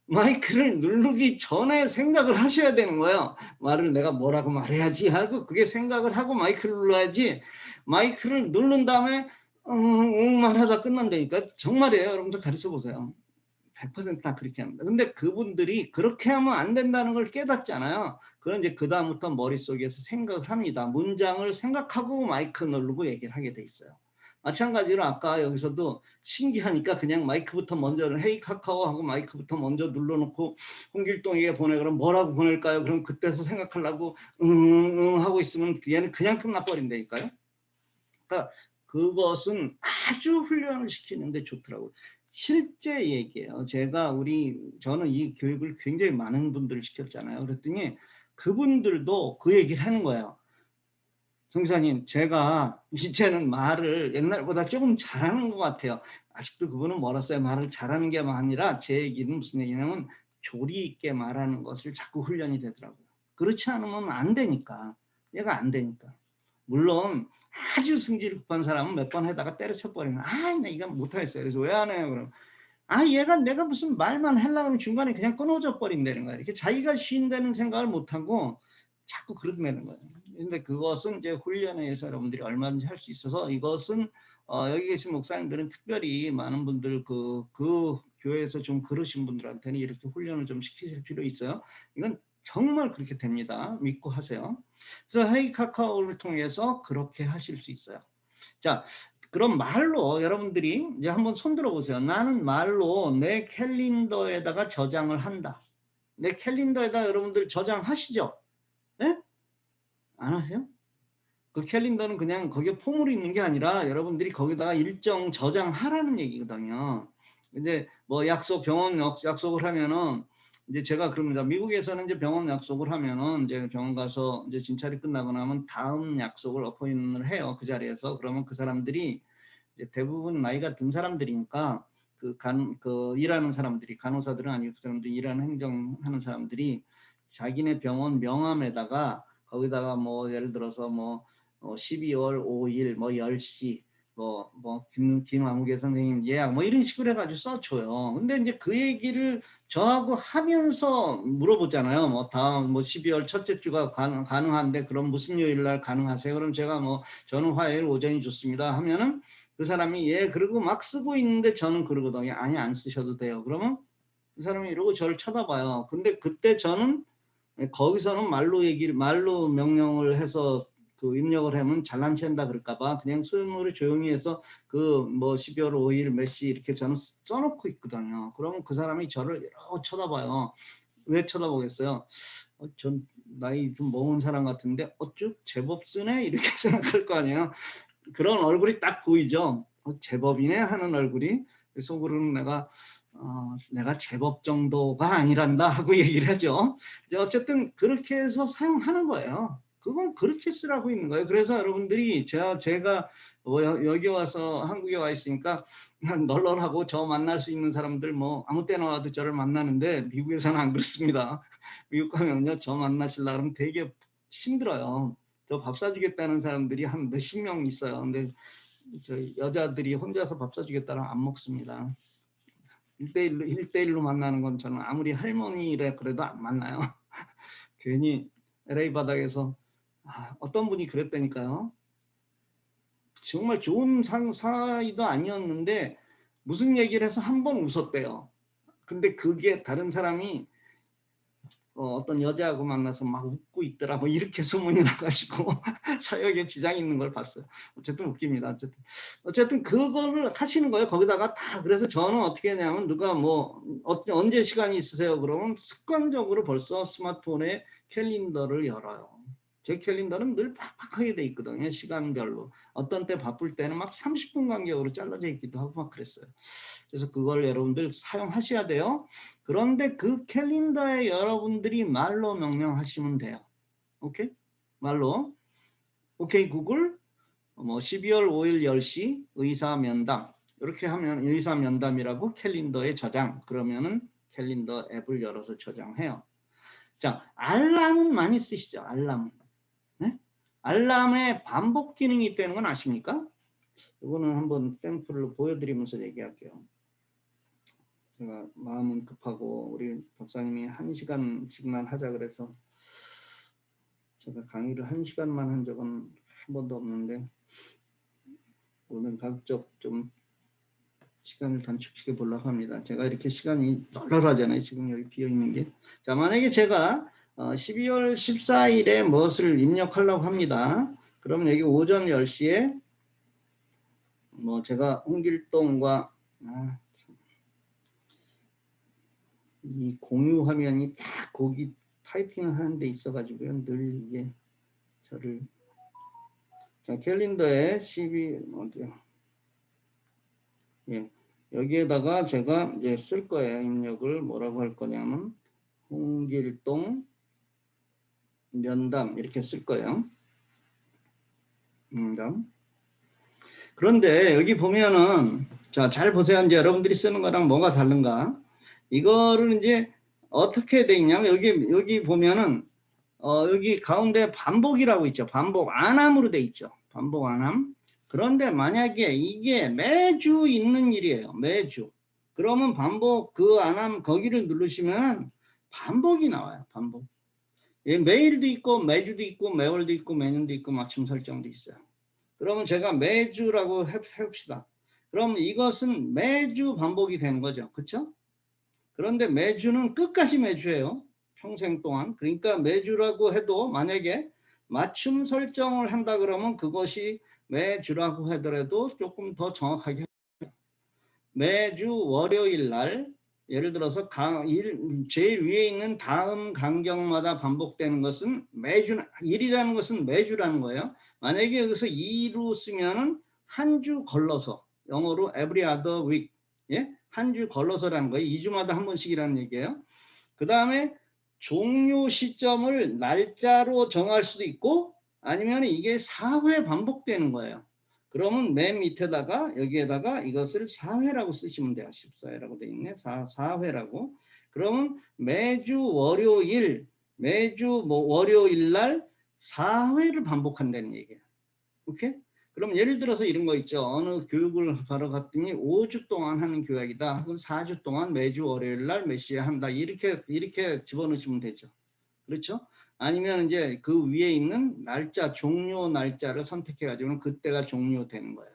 마이크를 누르기 전에 생각을 하셔야 되는 거예요. 말을 내가 뭐라고 말해야지 하고 그게 생각을 하고 마이크를 눌러야지 마이크를 누른 다음에 말하다 끝난다니까. 정말이에요. 여러분들 가르쳐 보세요. 100%다 그렇게 합니다. 근데 그분들이 그렇게 하면 안 된다는 걸 깨닫잖아요. 그럼 이제 그 다음부터 머릿속에서 생각을 합니다. 문장을 생각하고 마이크 누르고 얘기를 하게 돼 있어요. 마찬가지로 아까 여기서도 신기하니까 그냥 마이크부터 먼저 헤이 카카오 하고 마이크부터 먼저 눌러놓고 홍길동에게 보내. 그럼 뭐라고 보낼까요? 그럼 그때서 생각하려고 하고 있으면 얘는 그냥 끝나버린다니까요. 그러니까 그것은 아주 훈련을 시키는데 좋더라고요. 실제 얘기예요. 저는 이 교육을 굉장히 많은 분들을 시켰잖아요. 그랬더니 그분들도 그 얘기를 하는 거예요. 성사님, 제가 이제는 말을 옛날보다 조금 잘하는 것 같아요. 아직도 그분은 멀었어요. 말을 잘하는 게 아니라 제 얘기는 무슨 얘기냐면 조리 있게 말하는 것을 자꾸 훈련이 되더라고요. 그렇지 않으면 안 되니까. 얘가 안 되니까. 물론 아주 승질 급한 사람은 몇 번 하다가 때려쳐 버리면 나 이거 못하겠어요. 그래서 왜 안 해요? 그럼 얘가 내가 무슨 말만 하려고 하면 중간에 그냥 끊어져 버린다는 거예요. 이렇게 자기가 쉰다는 생각을 못하고 자꾸 그러는 거예요. 근데 그것은 이제 훈련에 의해서 여러분들이 얼마든지 할 수 있어서 이것은 여기 계신 목사님들은 특별히 많은 분들 그 교회에서 좀 그러신 분들한테는 이렇게 훈련을 좀 시키실 필요 있어요. 이건 정말 그렇게 됩니다. 믿고 하세요. 그래서 헤이 카카오를 통해서 그렇게 하실 수 있어요. 자, 그럼 말로 여러분들이 이제 한번 손 들어보세요. 나는 말로 내 캘린더에다가 저장을 한다. 내 캘린더에다 여러분들 저장하시죠? 네? 안 하세요? 그 캘린더는 그냥 거기에 폼으로 있는 게 아니라 여러분들이 거기다가 일정 저장하라는 얘기거든요. 이제 뭐 병원 약속을 하면은 이제 제가 그럽니다. 미국에서는 이제 병원 약속을 하면은 이제 병원 가서 이제 진찰이 끝나고 나면 다음 약속을 어포인트를 해요. 그 자리에서. 그러면 그 사람들이 이제 대부분 나이가 든 사람들이니까 그 일하는 사람들이 간호사들은 아니고 그 사람들 일하는 행정하는 사람들이 자기네 병원 명함에다가 거기다가 뭐 예를 들어서 뭐 12월 5일 뭐 10시 김아무개 선생님 예약 뭐 이런 식으로 해가지고 써줘요. 근데 이제 그 얘기를 저하고 하면서 물어보잖아요. 뭐 다음 뭐 12월 첫째 주가 가능한데 그럼 무슨 요일 날 가능하세요? 그럼 제가 뭐 저는 화요일 오전이 좋습니다 하면은 그 사람이 예 그러고 막 쓰고 있는데 저는 그러거든요. 아니 안 쓰셔도 돼요. 그러면 그 사람이 이러고 저를 쳐다봐요. 근데 그때 저는 거기서는 말로 명령을 해서 그 입력을 하면 잘난 체한다 그럴까봐 그냥 손으로 조용히 해서 그 뭐 12월 5일 몇 시 이렇게 저는 써놓고 있거든요. 그러면 그 사람이 저를 이러고 쳐다봐요. 왜 쳐다보겠어요? 전 나이 좀 먹은 사람 같은데 어쭈 제법 쓰네 이렇게 생각할 거 아니에요. 그런 얼굴이 딱 보이죠. 제법이네 하는 얼굴이. 속으로는 내가 제법 정도가 아니란다 하고 얘기를 하죠. 어쨌든 그렇게 해서 사용하는 거예요. 그건 그렇게 쓰라고 있는 거예요. 그래서 여러분들이 제가 여기 와서 한국에 와 있으니까 널널하고 저 만날 수 있는 사람들 뭐 아무 때나 와도 저를 만나는데 미국에서는 안 그렇습니다. 미국 가면요 저 만나시려고 하면 되게 힘들어요. 저 밥 사주겠다는 사람들이 한 몇십 명 있어요. 근데 저 여자들이 혼자서 밥 사주겠다면 안 먹습니다. 1대1로 만나는 건 저는 아무리 할머니래 그래도 안 만나요. 괜히 LA 바닥에서 어떤 분이 그랬다니까요. 정말 좋은 사이도 아니었는데 무슨 얘기를 해서 한 번 웃었대요. 근데 그게 다른 사람이 어떤 여자하고 만나서 막 웃고 있더라 뭐 이렇게 소문이 나가지고 사역에 지장이 있는 걸 봤어요. 어쨌든 웃깁니다. 어쨌든 그거를 하시는 거예요. 거기다가 다. 그래서 저는 어떻게 하냐면 누가 뭐 언제 시간이 있으세요 그러면 습관적으로 벌써 스마트폰에 캘린더를 열어요. 제 캘린더는 늘 빡빡하게 돼 있거든요. 시간별로. 어떤 때 바쁠 때는 막 30분 간격으로 잘라져 있기도 하고 막 그랬어요. 그래서 그걸 여러분들 사용하셔야 돼요. 그런데 그 캘린더에 여러분들이 말로 명령하시면 돼요. 오케이? 말로. 오케이 구글 뭐 12월 5일 10시 의사 면담 이렇게 하면 의사 면담이라고 캘린더에 저장. 그러면은 캘린더 앱을 열어서 저장해요. 자, 알람은 많이 쓰시죠. 알람. 네? 알람에 반복 기능이 있다는 건 아십니까? 이거는 한번 샘플로 보여드리면서 얘기할게요. 제가 마음은 급하고 우리 박사님이 1시간씩만 하자 그래서 제가 강의를 1시간만 한 적은 한 번도 없는데 오늘 가급적 좀 시간을 단축시켜 보려고 합니다. 제가 이렇게 시간이 널널하잖아요. 지금 여기 비어 있는 게. 자, 만약에 제가 12월 14일에 무엇을 입력하려고 합니다. 그럼 여기 오전 10시에 뭐 제가 홍길동과 이 공유 화면이 딱 거기 타이핑을 하는 데 있어가지고요. 늘 이게 저를. 자, 캘린더에 12, 어디요? 예. 여기에다가 제가 이제 쓸 거예요. 입력을 뭐라고 할 거냐면, 홍길동 면담 이렇게 쓸 거예요. 면담. 그런데 여기 보면은, 자, 잘 보세요. 이제 여러분들이 쓰는 거랑 뭐가 다른가? 이거를 이제 어떻게 돼 있냐면, 여기 보면은, 여기 가운데 반복이라고 있죠. 반복 안함으로 돼 있죠. 반복 안함. 그런데 만약에 이게 매주 있는 일이에요. 매주. 그러면 반복 그 안함 거기를 누르시면 반복이 나와요. 반복. 예, 매일도 있고 매주도 있고 매월도 있고 매년도 있고 맞춤 설정도 있어요. 그러면 제가 매주라고 해봅시다. 그럼 이것은 매주 반복이 되는 거죠. 그렇죠? 그런데 매주는 끝까지 매주예요. 평생 동안. 그러니까 매주라고 해도 만약에 맞춤 설정을 한다 그러면 그것이 매주라고 하더라도 조금 더 정확하게 매주 월요일 날 예를 들어서 제일 위에 있는 다음 간격마다 반복되는 것은 일이라는 것은 매주라는 거예요. 만약에 여기서 2로 쓰면은 한 주 걸러서 영어로 every other week 예? 한 주 걸러서라는 거예요. 2주마다 한 번씩이라는 얘기예요. 그 다음에 종료 시점을 날짜로 정할 수도 있고 아니면 이게 4회 반복되는 거예요. 그러면 맨 밑에다가 여기에다가 이것을 4회라고 쓰시면 돼요. 14회라고 돼 있네. 4회라고. 그러면 매주 월요일 날 4회를 반복한다는 얘기예요. 오케이? 그럼 예를 들어서 이런 거 있죠. 어느 교육을 바로 갔더니 5주 동안 하는 교육이다. 그럼 4주 동안 매주 월요일 날 몇 시에 한다. 이렇게 집어넣으시면 되죠. 그렇죠? 아니면 이제 그 위에 있는 날짜, 종료 날짜를 선택해 가지고는 그때가 종료되는 거예요.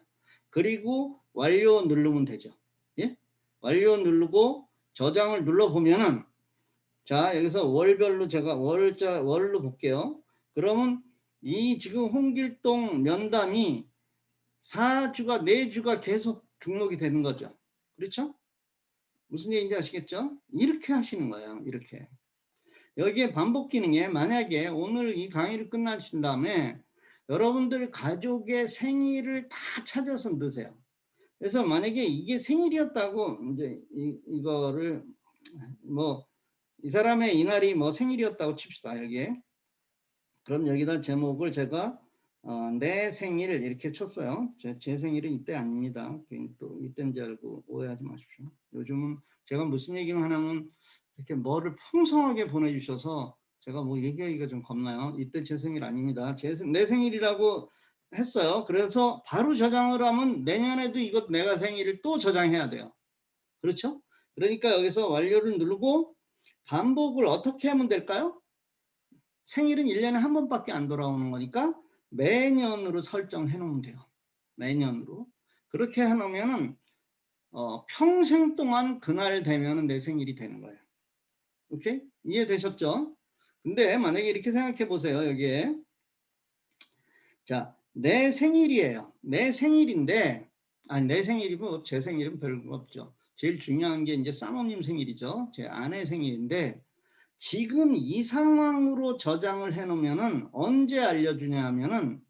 그리고 완료 누르면 되죠. 예? 완료 누르고 저장을 눌러보면은 자, 여기서 월별로 제가 월로 볼게요. 그러면 이 지금 홍길동 면담이 4주가 4주가 계속 등록이 되는 거죠. 그렇죠? 무슨 얘기인지 아시겠죠? 이렇게 하시는 거예요. 이렇게. 여기에 반복 기능에 만약에 오늘 이 강의를 끝나신 다음에 여러분들 가족의 생일을 다 찾아서 넣으세요. 그래서 만약에 이게 생일이었다고 이제 이거를 뭐 이 사람의 이날이 뭐 생일이었다고 칩시다. 여기에. 그럼 여기다 제목을 제가 내 생일 이렇게 쳤어요. 제 생일은 이때 아닙니다. 괜히 또 이때인 줄 알고 오해하지 마십시오. 요즘은 제가 무슨 얘기를 하냐면 이렇게 뭐를 풍성하게 보내주셔서 제가 뭐 얘기하기가 좀 겁나요. 이때 제 생일 아닙니다. 내 생일이라고 했어요. 그래서 바로 저장을 하면 내년에도 이것 내가 생일을 또 저장해야 돼요. 그렇죠? 그러니까 여기서 완료를 누르고 반복을 어떻게 하면 될까요? 생일은 1년에 한 번밖에 안 돌아오는 거니까 매년으로 설정해 놓으면 돼요. 매년으로. 그렇게 해놓으면 평생 동안 그날 되면 내 생일이 되는 거예요. 오케이? 이해되셨죠? 근데 만약에 이렇게 생각해 보세요. 여기에. 자, 내 생일이에요. 내 생일인데, 아니, 내 생일이고 제 생일은 별거 없죠. 제일 중요한 게 이제 사모님 생일이죠. 제 아내 생일인데, 지금 이 상황으로 저장을 해 놓으면은 언제 알려주냐 하면은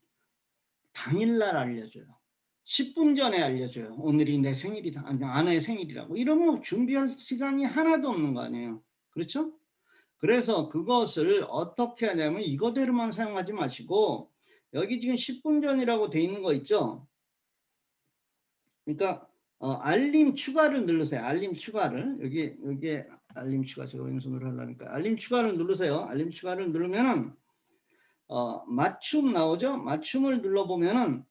당일날 알려줘요. 10분 전에 알려줘요. 오늘이 내 생일이다. 아니, 아내의 생일이라고. 이러면 준비할 시간이 하나도 없는 거 아니에요. 그렇죠? 그래서 그것을 어떻게 하냐면 이거대로만 사용하지 마시고 여기 지금 10분 전이라고 돼 있는 거 있죠? 그러니까 알림 추가를 누르세요. 알림 추가를. 여기에 알림 추가 제가 왼손으로 하려니까 알림 추가를 누르세요. 알림 추가를 누르면은 맞춤 나오죠? 맞춤을 눌러보면은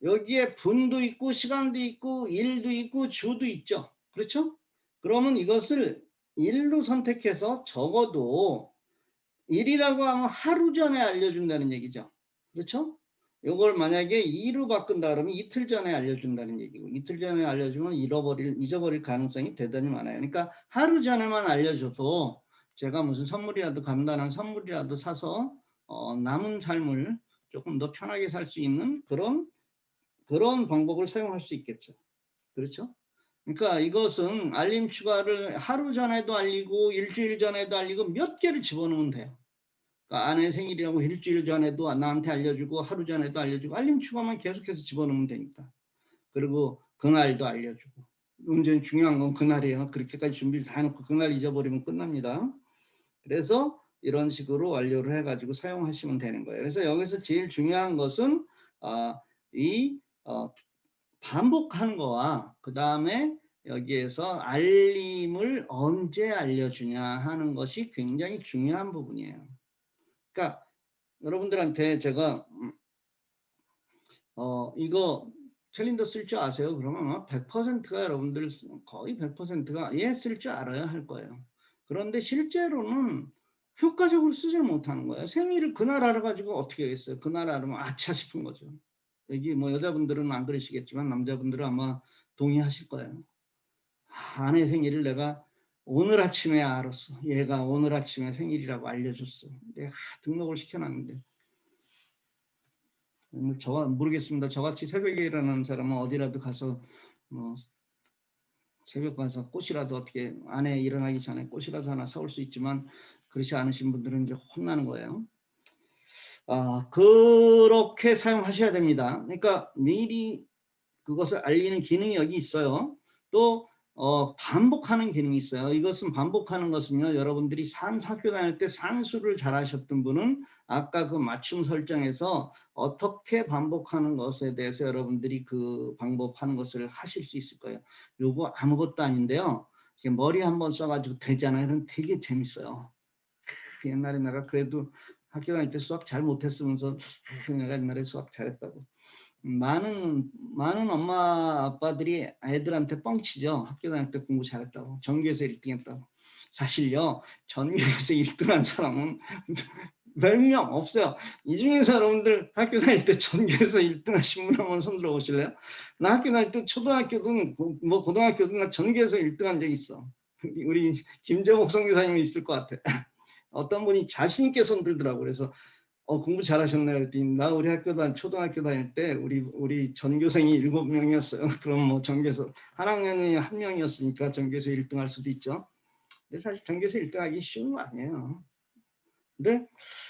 여기에 분도 있고 시간도 있고 일도 있고 주도 있죠. 그렇죠? 그러면 이것을 일로 선택해서 적어도 일이라고 하면 하루 전에 알려준다는 얘기죠. 그렇죠? 이걸 만약에 2로 바꾼다 그러면 이틀 전에 알려준다는 얘기고 이틀 전에 알려주면 잊어버릴 가능성이 대단히 많아요. 그러니까 하루 전에만 알려줘도 제가 무슨 선물이라도 간단한 선물이라도 사서 남은 삶을 조금 더 편하게 살 수 있는 그런 방법을 사용할 수 있겠죠. 그렇죠? 그러니까 이것은 알림 추가를 하루 전에도 알리고 일주일 전에도 알리고 몇 개를 집어넣으면 돼요. 그러니까 아내 생일이라고 일주일 전에도 나한테 알려주고 하루 전에도 알려주고 알림 추가만 계속해서 집어넣으면 되니까. 그리고 그날도 알려주고. 완전 중요한 건 그날이에요. 그렇게까지 준비를 다 해놓고 그날 잊어버리면 끝납니다. 그래서 이런 식으로 완료를 해가지고 사용하시면 되는 거예요. 그래서 여기서 제일 중요한 것은 이 반복하는 거와 그 다음에 여기에서 알림을 언제 알려주냐 하는 것이 굉장히 중요한 부분이에요. 그러니까 여러분들한테 제가 이거 캘린더 쓸 줄 아세요? 그러면 100%가 여러분들 거의 100%가 예, 쓸 줄 알아야 할 거예요. 그런데 실제로는 효과적으로 쓰질 못하는 거예요. 생일을 그날 알아가지고 어떻게 하겠어요? 그날 알으면 아차 싶은 거죠. 여기 뭐 여자분들은 안 그러시겠지만 남자분들은 아마 동의하실 거예요. 아내 생일을 내가 오늘 아침에 알았어. 얘가 오늘 아침에 생일이라고 알려줬어. 내가 등록을 시켜놨는데 모르겠습니다. 저같이 새벽에 일어나는 사람은 어디라도 가서 뭐 새벽 가서 꽃이라도 어떻게 아내 일어나기 전에 꽃이라도 하나 사올 수 있지만 그렇지 않으신 분들은 이제 혼나는 거예요. 그렇게 사용하셔야 됩니다. 그러니까 미리 그것을 알리는 기능이 여기 있어요. 또 반복하는 기능이 있어요. 이것은 반복하는 것은요. 여러분들이 학교 다닐 때 산수를 잘 하셨던 분은 아까 그 맞춤 설정에서 어떻게 반복하는 것에 대해서 여러분들이 그 방법하는 것을 하실 수 있을 거예요. 요거 아무것도 아닌데요. 머리 한번 써가지고 되잖아요. 그럼 되게 재밌어요. 옛날에 내가 그래도 학교 다닐 때 수학 잘 못했으면서 내가 옛날에 수학 잘했다고. 많은 엄마 아빠들이 애들한테 뻥치죠. 학교 다닐 때 공부 잘했다고. 전교에서 1등 했다고. 사실요. 전교에서 1등한 사람은 별명 없어요. 이 중에서 여러분들 학교 다닐 때 전교에서 1등 하신 분 한번 손 들어 보실래요? 나 학교 다닐 때 초등학교든 뭐 고등학교든 나 전교에서 1등 한 적 있어. 우리 김재복 선교사님이 있을 것 같아. 어떤 분이 자신 있게 손 들더라고. 그래서 공부 잘하셨나요? 그랬더니 나 우리 초등학교 다닐 때 우리 전교생이 7명이었어요. 그럼 뭐 전교에서 한 학년이 한 명이었으니까 전교에서 1등 할 수도 있죠. 근데 사실 전교에서 1등 하기 쉬운 거 아니에요. 근데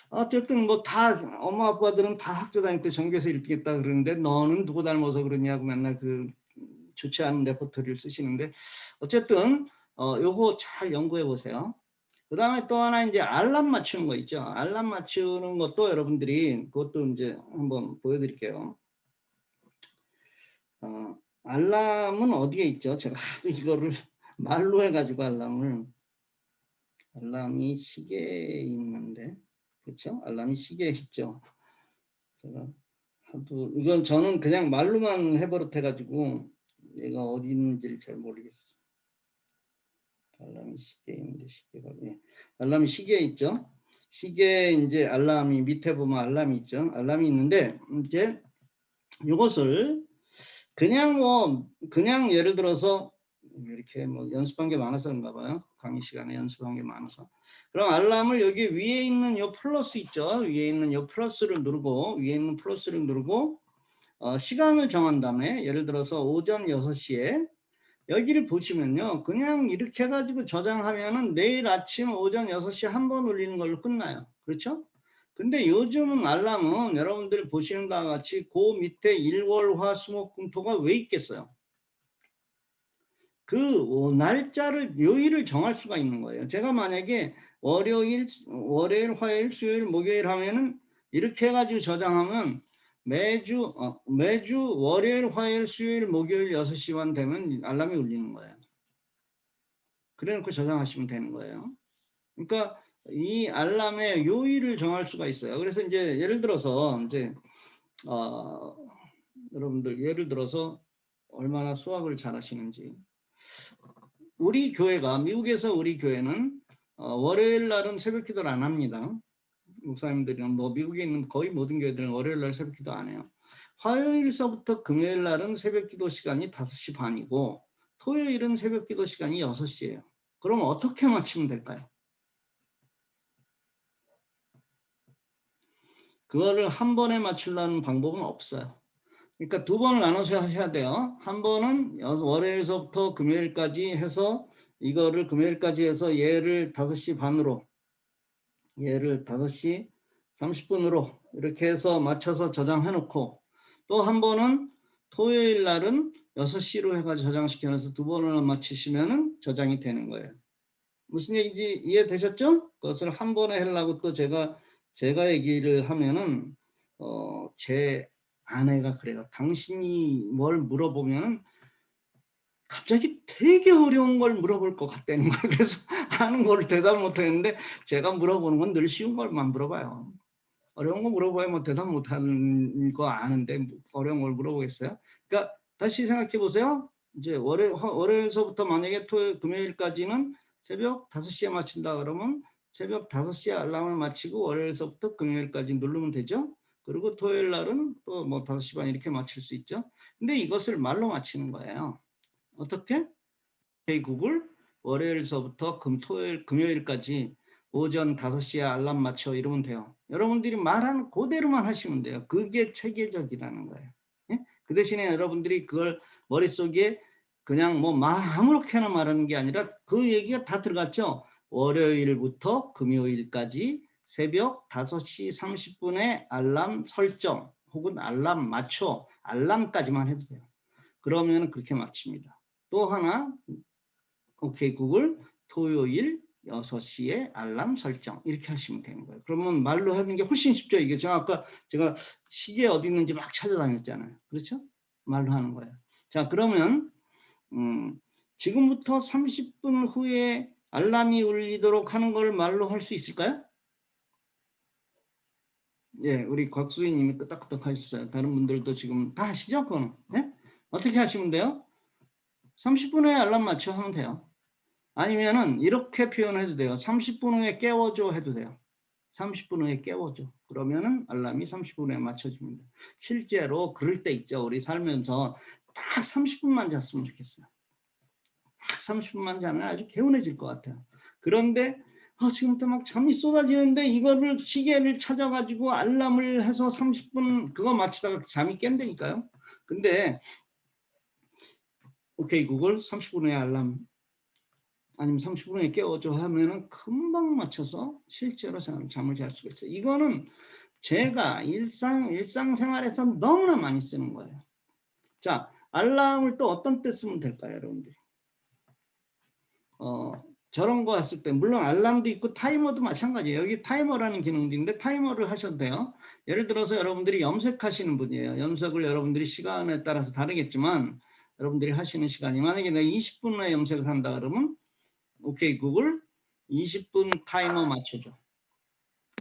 어쨌든 뭐 다 엄마 아빠들은 다 학교 다닐 때 전교에서 1등 했다 그러는데 너는 누구 닮아서 그러냐고 맨날 그 좋지 않은 레포토리를 쓰시는데 어쨌든 요거 잘 연구해 보세요. 그 다음에 또 하나 이제 알람 맞추는 거 있죠. 알람 맞추는 것도 여러분들이 그것도 이제 한번 보여드릴게요. 알람은 어디에 있죠? 제가 하도 이거를 말로 해가지고 알람이 시계에 있는데, 그렇죠? 알람이 시계에 있죠. 제가 하도 이건 저는 그냥 말로만 해버릇해가지고 얘가 어디 있는지를 잘 모르겠어요. 알람이 시계에 있는데 시계가 알람이 시계에 있죠. 시계에 이제 알람이 밑에 보면 알람이 있죠. 알람이 있는데 이제 이것을 그냥 예를 들어서 이렇게 뭐 연습한 게 많아서 그런가 봐요. 강의 시간에 연습한 게 많아서. 그럼 알람을 여기 위에 있는 요 플러스 있죠. 위에 있는 요 플러스를 누르고 시간을 정한 다음에 예를 들어서 오전 6시에 여기를 보시면요. 그냥 이렇게 해가지고 저장하면은 내일 아침 오전 6시 한 번 울리는 걸로 끝나요. 그렇죠? 근데 요즘은 알람은 여러분들이 보시는 바와 같이 그 밑에 일월화수목금토가 왜 있겠어요? 그 날짜를 요일을 정할 수가 있는 거예요. 제가 만약에 월요일, 화요일, 수요일, 목요일 하면은 이렇게 해가지고 저장하면 매주 월요일, 화요일, 수요일, 목요일 6시만 되면 알람이 울리는 거예요. 그래 놓고 저장하시면 되는 거예요. 그러니까 이 알람의 요일을 정할 수가 있어요. 그래서 이제 예를 들어서 이제 여러분들 예를 들어서 얼마나 수학을 잘하시는지 우리 교회가 미국에서 우리 교회는 월요일 날은 새벽기도를 안 합니다. 목사님들이랑 뭐 미국에 있는 거의 모든 교회들은 월요일 날 새벽기도 안 해요. 화요일서부터 금요일 날은 새벽기도 시간이 5시 반이고 토요일은 새벽기도 시간이 6시예요. 그럼 어떻게 맞추면 될까요? 그거를 한 번에 맞추려는 방법은 없어요. 그러니까 두 번을 나눠서 하셔야 돼요. 한 번은 월요일서부터 금요일까지 해서 이거를 금요일까지 해서 얘를 5시 반으로 얘를 5시 30분으로 이렇게 해서 맞춰서 저장해 놓고 또 한 번은 토요일 날은 6시로 해가지고 저장시켜서 두 번을 맞추시면은 저장이 되는 거예요. 무슨 얘기인지 이해되셨죠? 그것을 한 번에 하려고 또 제가 얘기를 하면은 제 아내가 그래요. 당신이 뭘 물어보면은 갑자기 되게 어려운 걸 물어볼 것 같다는 거예요. 그래서 아는 걸 대답 못 하겠는데 제가 물어보는 건 늘 쉬운 걸만 물어봐요. 어려운 거 물어봐야 뭐 대답 못하는 거 아는데 어려운 걸 물어보겠어요? 그러니까 다시 생각해 보세요. 이제 월요일서부터 만약에 금요일까지는 새벽 5시에 맞춘다 그러면 새벽 5시에 알람을 맞추고 월요일서부터 금요일까지 누르면 되죠. 그리고 토요일 날은 또 뭐 5시 반 이렇게 맞출 수 있죠. 근데 이것을 말로 맞추는 거예요. 어떻게? 구글 월요일서부터 금요일까지 오전 5시에 알람 맞춰 이러면 돼요. 여러분들이 말하는 그대로만 하시면 돼요. 그게 체계적이라는 거예요. 예? 그 대신에 여러분들이 그걸 머릿속에 그냥 뭐 아무렇게나 말하는 게 아니라 그 얘기가 다 들어갔죠. 월요일부터 금요일까지 새벽 5시 30분에 알람 설정 혹은 알람 맞춰 알람까지만 해도 돼요. 그러면 그렇게 맞춥니다. 또 하나 오케이 구글 토요일 6시에 알람 설정 이렇게 하시면 되는 거예요. 그러면 말로 하는 게 훨씬 쉽죠. 이게 아까 제가 시계 어디 있는지 막 찾아다녔잖아요. 그렇죠? 말로 하는 거예요. 자 그러면 지금부터 30분 후에 알람이 울리도록 하는 걸 말로 할 수 있을까요? 예, 우리 곽수희님이 끄덕끄덕 하셨어요. 다른 분들도 지금 다 하시죠? 그거는. 예? 어떻게 하시면 돼요? 30분에 알람 맞춰 하면 돼요. 아니면은 이렇게 표현해도 돼요. 30분 후에 깨워줘 해도 돼요. 30분 후에 깨워줘. 그러면은 알람이 30분 후에 맞춰집니다. 실제로 그럴 때 있죠. 우리 살면서 딱 30분만 잤으면 좋겠어요. 딱 30분만 자면 아주 개운해질 것 같아요. 그런데 지금부터 막 잠이 쏟아지는데 이거를 시계를 찾아가지고 알람을 해서 30분 그거 맞추다가 잠이 깬다니까요. 근데 오케이 구글 30분 후에 알람 아니면 30분 후에 깨워줘 하면은 금방 맞춰서 실제로 잠을 잘 수가 있어요. 이거는 제가 일상생활에서 너무나 많이 쓰는 거예요. 자, 알람을 또 어떤 때 쓰면 될까요, 여러분들? 저런 거 했을 때 물론 알람도 있고 타이머도 마찬가지예요. 여기 타이머라는 기능도 있는데 타이머를 하셔도 돼요. 예를 들어서 여러분들이 염색하시는 분이에요. 염색을 여러분들이 시간에 따라서 다르겠지만 여러분들이 하시는 시간이 만약에 내가 20분 후에 염색을 한다 그러면 오케이 구글 20분 타이머 맞춰줘.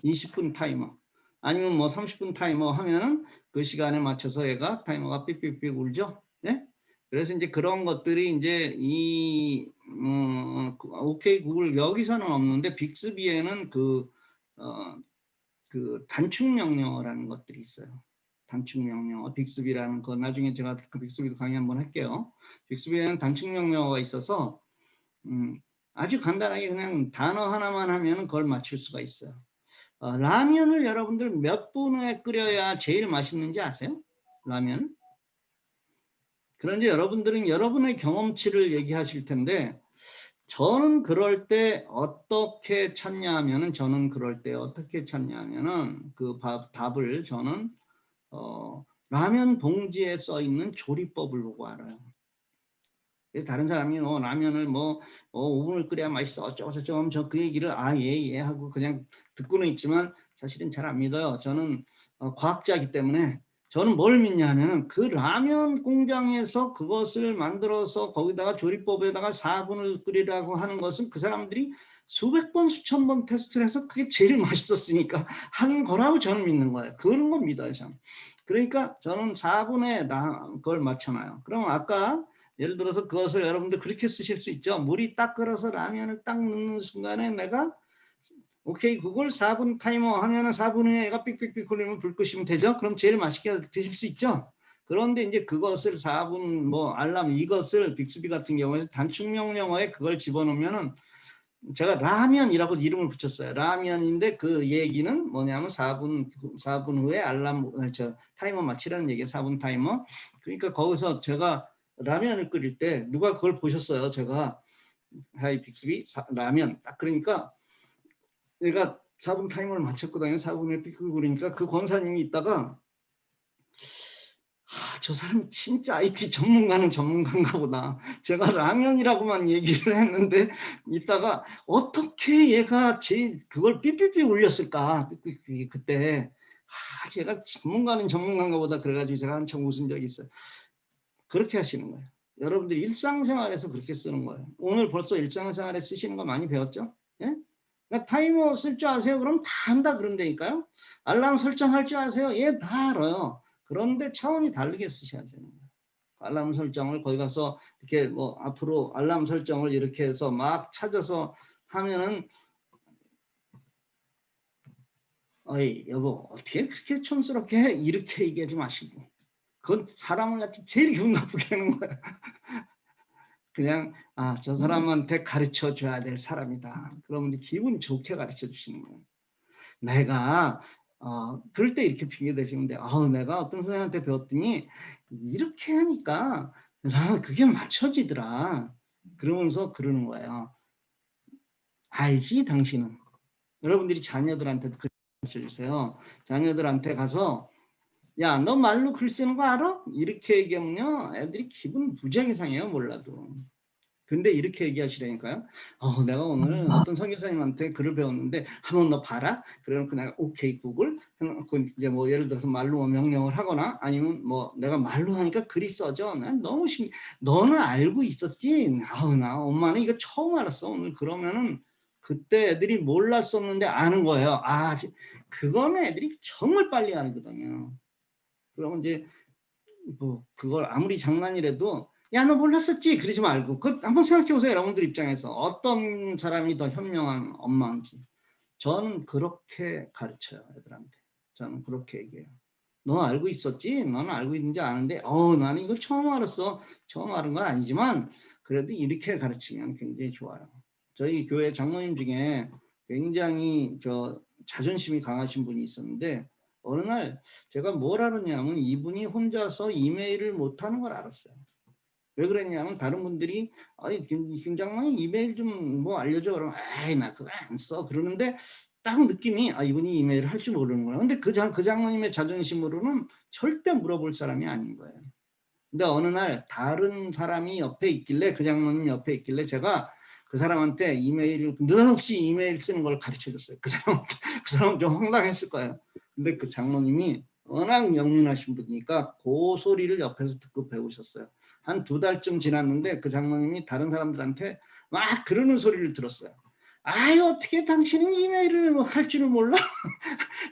20분 타이머. 아니면 뭐 30분 타이머 하면은 그 시간에 맞춰서 얘가 타이머가 삑삑삑 울죠. 네? 그래서 이제 그런 것들이 이제 이 오케이 구글 여기서는 없는데 빅스비에는 그 단축 명령어라는 것들이 있어요. 단축 명령어 빅스비라는 거 나중에 제가 그 빅스비도 강의 한번 할게요. 빅스비에는 단축 명령어가 있어서 아주 간단하게 그냥 단어 하나만 하면 그걸 맞출 수가 있어요. 라면을 여러분들 몇 분 후에 끓여야 제일 맛있는지 아세요? 라면? 그런데 여러분들은 여러분의 경험치를 얘기하실 텐데 저는 그럴 때 어떻게 찾냐 하면은 그 답을 저는 라면 봉지에 써 있는 조리법을 보고 알아요. 다른 사람이 라면을 5분을 끓여야 맛있어 어쩌고저쩌고 하면 저 그 얘기를 예 하고 그냥 듣고는 있지만 사실은 잘 안 믿어요. 저는 과학자이기 때문에 저는 뭘 믿냐 하면 그 라면 공장에서 그것을 만들어서 거기다가 조리법에다가 4분을 끓이라고 하는 것은 그 사람들이 수백 번 수천 번 테스트를 해서 그게 제일 맛있었으니까 하는 거라고 저는 믿는 거예요. 그런 거 믿어요 저는. 그러니까 저는 4분에 그걸 맞춰놔요. 그럼 아까 예를 들어서 그것을 여러분들 그렇게 쓰실 수 있죠. 물이 딱 끓어서 라면을 딱 넣는 순간에 내가 오케이 그걸 4분 타이머 하면은 4분 후에 얘가 삑삑삑 걸리면 불 끄시면 되죠. 그럼 제일 맛있게 드실 수 있죠. 그런데 이제 그것을 4분 알람 이것을 빅스비 같은 경우에 단축 명령어에 그걸 집어넣으면은 제가 라면이라고 이름을 붙였어요. 라면인데 그 얘기는 뭐냐면 4분 후에 알람 타이머 맞추라는 얘기예요. 4분 타이머. 그러니까 거기서 제가 라면을 끓일 때 누가 그걸 보셨어요. 제가 하이 빅스비 라면 딱 그러니까 내가 4분 타이머를 맞췄거든요. 4분에 삐끗 그러니까 그 권사님이 있다가 저 사람 진짜 IT 전문가는 전문가인가 보다. 제가 라면이라고만 얘기를 했는데 이따가 어떻게 얘가 그걸 삐삐삐 울렸을까? 삐삐삐 그때 제가 전문가는 전문가인가 보다 그래가지고 제가 한참 웃은 적이 있어요. 그렇게 하시는 거예요. 여러분들 일상생활에서 그렇게 쓰는 거예요. 오늘 벌써 일상생활에 쓰시는 거 많이 배웠죠? 예? 그러니까 타이머 쓸 줄 아세요? 그럼 다 한다 그런다니까요. 알람 설정할 줄 아세요? 예, 다 알아요. 그런데 차원이 다르게 쓰셔야 되는 거예요. 알람 설정을 거기 가서 이렇게 앞으로 알람 설정을 이렇게 해서 막 찾아서 하면은 어이 여보 어떻게 그렇게 촌스럽게 해? 이렇게 얘기하지 마시고 그건 사람을 갖다 제일 기분 나쁘게 하는 거야. 그냥 저 사람한테 가르쳐 줘야 될 사람이다. 그러면 기분 좋게 가르쳐 주시는 거예요. 내가 그럴 때 이렇게 핑계 대시면 돼. 내가 어떤 선생님한테 배웠더니 이렇게 하니까 그게 맞춰지더라. 그러면서 그러는 거예요. 알지 당신은. 여러분들이 자녀들한테도 가르쳐 주세요. 자녀들한테 가서 야, 너 말로 글 쓰는 거 알아? 이렇게 얘기하면요. 애들이 기분 무지하게 상해요. 몰라도. 근데 이렇게 얘기하시라니까요. 내가 오늘 어떤 선교사님한테 글을 배웠는데 한번 너 봐라. 그래놓고 내가 오케이 구글 해놓고 이제 예를 들어서 말로 명령을 하거나 아니면 내가 말로 하니까 글이 써져. 난 너무 너는 알고 있었지. 나 엄마는 이거 처음 알았어. 오늘 그러면은 그때 애들이 몰랐었는데 아는 거예요. 그거는 애들이 정말 빨리 알거든요. 그러면 이제 그걸 아무리 장난이라도 야, 너 몰랐었지? 그러지 말고. 한번 생각해 보세요. 여러분들 입장에서. 어떤 사람이 더 현명한 엄마인지. 저는 그렇게 가르쳐요, 애들한테. 저는 그렇게 얘기해요. 너 알고 있었지? 너는 알고 있는지 아는데, 나는 이걸 처음 알았어. 처음 알은 건 아니지만, 그래도 이렇게 가르치면 굉장히 좋아요. 저희 교회 장로님 중에 굉장히 자존심이 강하신 분이 있었는데, 어느 날 제가 뭘 알았냐면, 이분이 혼자서 이메일을 못하는 걸 알았어요. 왜 그랬냐면 다른 분들이 아니 김 장로님 이메일 좀 뭐 알려줘 그러면 에이 나 그거 안 써 그러는데 딱 느낌이 이분이 이메일을 할 줄 모르는구나. 근데 그 장로님의 자존심으로는 절대 물어볼 사람이 아닌 거예요. 근데 어느 날 다른 사람이 옆에 있길래 그 장로님 옆에 있길래 제가 그 사람한테 이메일을 느닷없이 이메일 쓰는 걸 가르쳐 줬어요. 그 사람은 좀 황당했을 거예요. 근데 그 장로님이 워낙 명륜하신 분이니까 그 소리를 옆에서 듣고 배우셨어요. 한 2달쯤 지났는데 그 장로님이 다른 사람들한테 막 그러는 소리를 들었어요. 아유 어떻게 당신은 이메일을 할 줄을 몰라?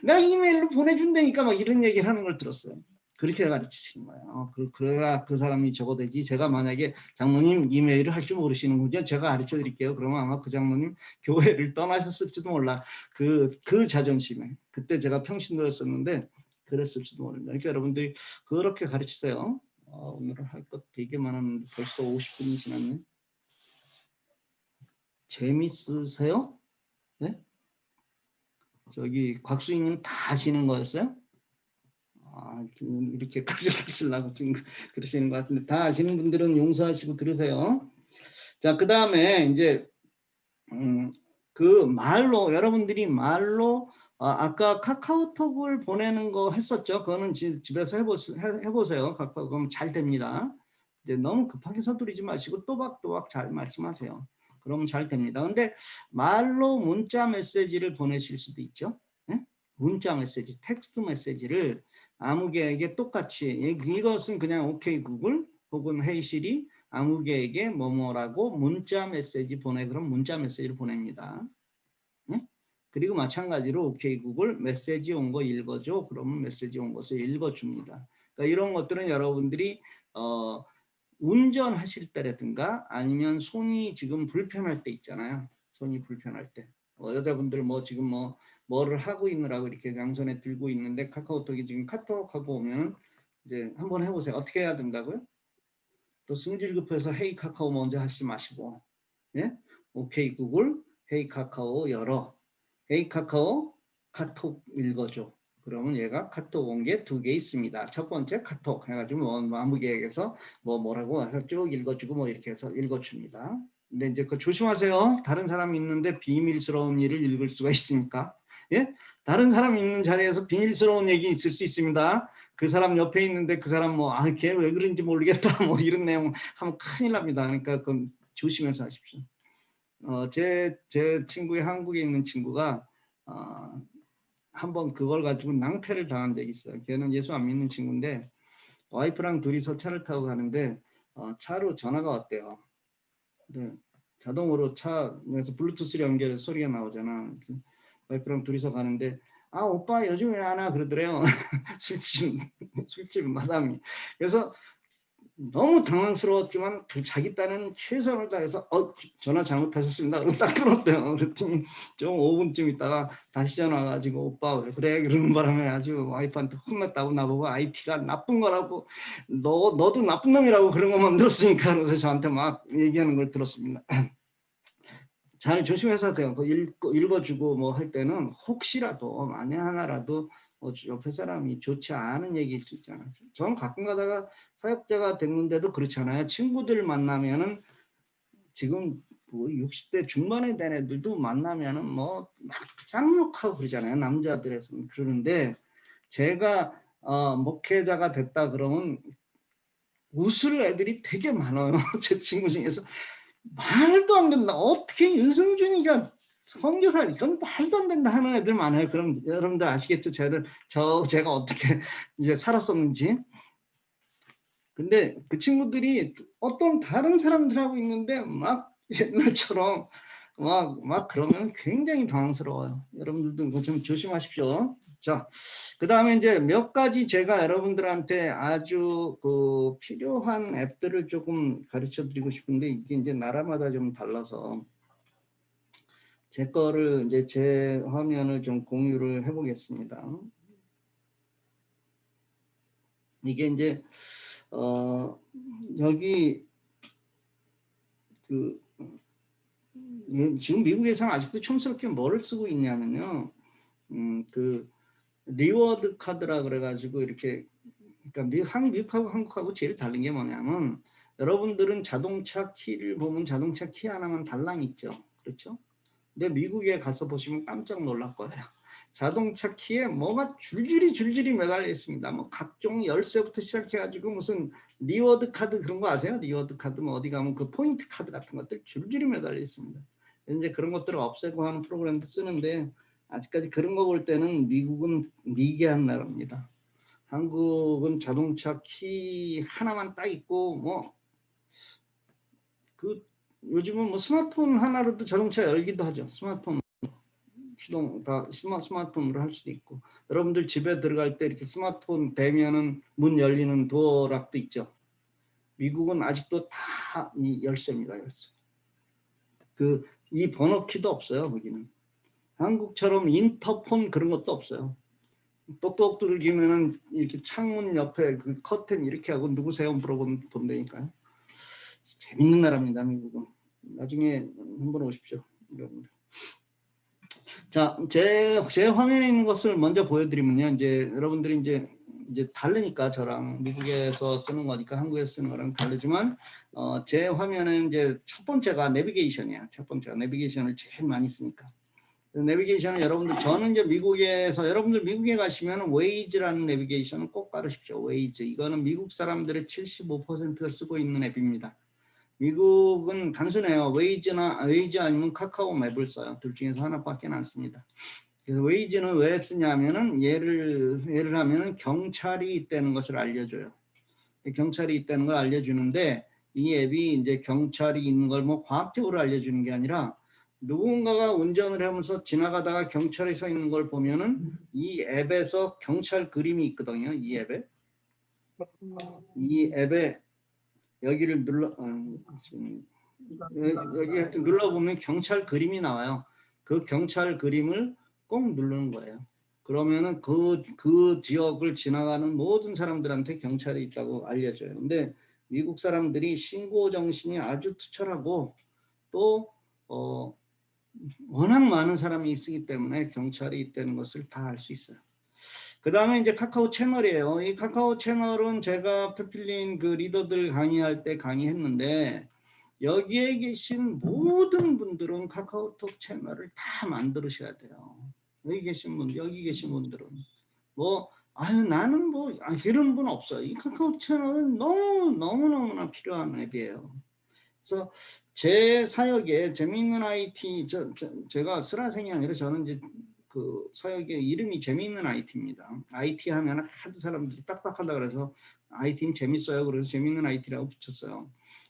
내가 이메일로 보내준다니까 막 이런 얘기를 하는 걸 들었어요. 그렇게 가르치시는 거예요. 그래야 그 사람이 저거 되지. 제가 만약에 장모님 이메일을 할 줄 모르시는군요. 제가 가르쳐 드릴게요. 그러면 아마 그 장모님 교회를 떠나셨을지도 몰라. 그 자존심에. 그때 제가 평신도였었는데 그랬을지도 모릅니다. 그러니까 여러분들이 그렇게 가르치세요. 오늘은 할 것 되게 많았는데 벌써 50분이 지났네. 재밌으세요? 네? 저기 곽수희님 다 아시는 거였어요? 이렇게 가져가시려고 지금 그러시는 것 같은데 다 아시는 분들은 용서하시고 들으세요. 자, 그 다음에 이제 그 말로 여러분들이 말로 아까 카카오톡을 보내는 거 했었죠. 그거는 집에서 해보세요. 그럼 잘 됩니다. 이제 너무 급하게 서두르지 마시고 또박또박 잘 말씀하세요. 그러면 잘 됩니다. 근데 말로 문자 메시지를 보내실 수도 있죠. 네? 문자 메시지, 텍스트 메시지를 아무개에게 똑같이 이것은 그냥 오케이 구글 혹은 헤이 시리 아무개에게 뭐뭐라고 문자 메시지 보내 그럼 문자 메시지를 보냅니다. 네? 그리고 마찬가지로 오케이 구글 메시지 온 거 읽어줘 그러면 메시지 온 것을 읽어줍니다. 그러니까 이런 것들은 여러분들이 운전하실 때라든가 아니면 손이 지금 불편할 때 있잖아요. 손이 불편할 때. 여자분들 지금 뭐를 하고 있느라고 이렇게 양손에 들고 있는데 카카오톡이 지금 카톡하고 오면 이제 한번 해보세요. 어떻게 해야 된다고요? 또 승질 급해서 헤이 카카오 먼저 하지 마시고 예? 오케이 구글 헤이 카카오 열어. 헤이 카카오 카톡 읽어줘. 그러면 얘가 카톡 온 게 2개 있습니다. 첫 번째 카톡 해가지고 아무개에게서 뭐라고 해서 쭉 읽어주고 이렇게 해서 읽어줍니다. 근데 이제 그 조심하세요. 다른 사람이 있는데 비밀스러운 일을 읽을 수가 있으니까. 예? 다른 사람 있는 자리에서 비밀스러운 얘기 있을 수 있습니다. 그 사람 옆에 있는데 그 사람 걔 왜 그런지 모르겠다 이런 내용 하면 큰일 납니다. 그러니까 그건 조심해서 하십시오. 제 친구의 한국에 있는 친구가 한번 그걸 가지고 낭패를 당한 적이 있어요. 걔는 예수 안 믿는 친구인데 와이프랑 둘이서 차를 타고 가는데 차로 전화가 왔대요. 근데 자동으로 차에서 블루투스를 연결해 소리가 나오잖아. 와이프랑 둘이서 가는데 오빠 요즘 왜 안 와? 그러더래요. 술집 마담이. 그래서 너무 당황스러웠지만 자기 딴에는 최선을 다해서 전화 잘못하셨습니다. 그러고 딱 끊었대요. 그랬더니 좀 5분쯤 있다가 다시 전화 와가지고 오빠 왜 그래? 그러는 바람에 아주 와이프한테 혼났다고 나보고 IT가 나쁜 거라고 너도 나쁜 놈이라고 그런 거 만들었으니까 그래서 저한테 막 얘기하는 걸 들었습니다. 잘 조심해서 하세요. 읽어주고 할 때는 혹시라도 만에 하나라도 옆에 사람이 좋지 않은 얘기일 수 있잖아요. 저는 가끔 가다가 사역자가 됐는데도 그렇잖아요. 친구들 만나면은 지금 60대 중반에 된 애들도 만나면은 막 쌍욕하고 그러잖아요. 남자들에서는 그러는데 제가 목회자가 됐다 그러면 웃을 애들이 되게 많아요. 제 친구 중에서 말도 안 된다. 어떻게 윤승준이가 선교사 이건 말도 안 된다 하는 애들 많아요. 그럼 여러분들 아시겠죠? 제가 어떻게 이제 살았었는지. 근데 그 친구들이 어떤 다른 사람들하고 있는데 막 옛날처럼 막 그러면 굉장히 당황스러워요. 여러분들도 이거 좀 조심하십시오. 자, 그 다음에 이제 몇 가지 제가 여러분들한테 아주 필요한 앱들을 조금 가르쳐 드리고 싶은데 이게 이제 나라마다 좀 달라서 제 거를 이제 제 화면을 좀 공유를 해보겠습니다. 이게 이제 여기 그 지금 미국에서는 아직도 촌스럽게 뭐를 쓰고 있냐면요. 그 리워드 카드라 그래가지고 이렇게 그러니까 미국하고 한국하고 제일 다른 게 뭐냐면 여러분들은 자동차 키를 보면 자동차 키 하나만 달랑 있죠. 그렇죠? 근데 미국에 가서 보시면 깜짝 놀랄 거예요. 자동차 키에 뭐가 줄줄이 매달려 있습니다. 뭐 각종 열쇠부터 시작해가지고 무슨 리워드 카드 그런 거 아세요? 리워드 카드 뭐 어디 가면 그 포인트 카드 같은 것들 줄줄이 매달려 있습니다. 이제 그런 것들을 없애고 하는 프로그램도 쓰는데 아직까지 그런 거 볼 때는 미국은 미개한 나라입니다. 한국은 자동차 키 하나만 딱 있고 뭐 그 요즘은 뭐 스마트폰 하나로도 자동차 열기도 하죠. 스마트폰 시동 다 스마트폰으로 할 수도 있고 여러분들 집에 들어갈 때 이렇게 스마트폰 대면은 문 열리는 도어락도 있죠. 미국은 아직도 다 이 열쇠입니다. 열쇠. 이 번호키도 없어요. 거기는. 한국처럼 인터폰 그런 것도 없어요. 똑똑 두들기면은 이렇게 창문 옆에 그 커튼 이렇게 하고 누구세요? 물어보면 본다니까요. 재밌는 나라입니다. 미국은. 나중에 한번 오십시오. 여러분들. 자, 제 화면에 있는 것을 먼저 보여드리면요. 이제 여러분들이 이제 다르니까 저랑 미국에서 쓰는 거니까 한국에서 쓰는 거랑 다르지만 제 화면은 이제 첫 번째가 내비게이션이야. 첫 번째가 내비게이션을 제일 많이 쓰니까. 내비게이션은 여러분들 저는 이제 미국에서 여러분들 미국에 가시면 웨이즈라는 내비게이션은 꼭 따르십시오. 웨이즈 이거는 미국 사람들의 75%가 쓰고 있는 앱입니다. 미국은 단순해요. 웨이즈 아니면 카카오 맵을 써요. 둘 중에서 하나밖에 안 씁니다. 그래서 웨이즈는 왜 쓰냐면은 예를 하면은 경찰이 있다는 것을 알려줘요. 경찰이 있다는 걸 알려주는데 이 앱이 이제 경찰이 있는 걸 뭐 과학적으로 알려주는 게 아니라 누군가가 운전을 하면서 지나가다가 경찰이 서 있는 걸 보면은 이 앱에서 경찰 그림이 있거든요. 이 앱에 여기를 여기 하여튼 눌러보면 경찰 그림이 나와요. 그 경찰 그림을 꼭 누르는 거예요. 그러면은 그 지역을 지나가는 모든 사람들한테 경찰이 있다고 알려줘요. 근데 미국 사람들이 신고 정신이 아주 투철하고 또 워낙 많은 사람이 쓰기 때문에 경찰이 있다는 것을 다 알 수 있어요. 그 다음에 이제 카카오 채널이에요. 이 카카오 채널은 제가 트필린 그 리더들 강의할 때 강의했는데 여기에 계신 모든 분들은 카카오톡 채널을 다 만들으셔야 돼요. 여기 계신 분들은 뭐 나는 뭐 이런 분 없어요. 이 카카오 채널은 너무나 필요한 앱이에요. 그래서 제 사역에 재미있는 IT 제가 슬라생이 아니라 저는 이제 그 사역의 이름이 재미있는 IT입니다. IT 하면 하도 사람들이 딱딱하다 그래서 IT는 재밌어요. 그래서 재미있는 IT라고 붙였어요.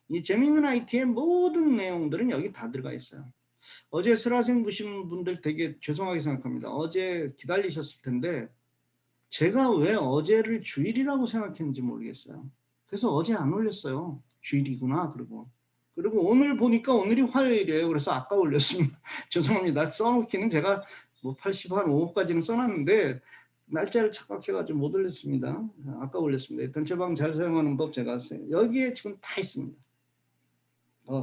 이 재미있는 IT의 모든 내용들은 여기 다 들어가 있어요. 어제 슬라생 보신 분들 되게 죄송하게 생각합니다. 어제 기다리셨을 텐데 제가 왜 어제를 주일이라고 생각했는지 모르겠어요. 그래서 어제 안 올렸어요. 주일이구나 그리고 오늘 보니까 오늘이 화요일이에요. 그래서 아까 올렸습니다. 죄송합니다. 써놓기는 제가 뭐 80한 5호까지는 써놨는데 날짜를 착각해가지고 못 올렸습니다. 아까 올렸습니다. 단체방 잘 사용하는 법 제가 여기에 지금 다 있습니다.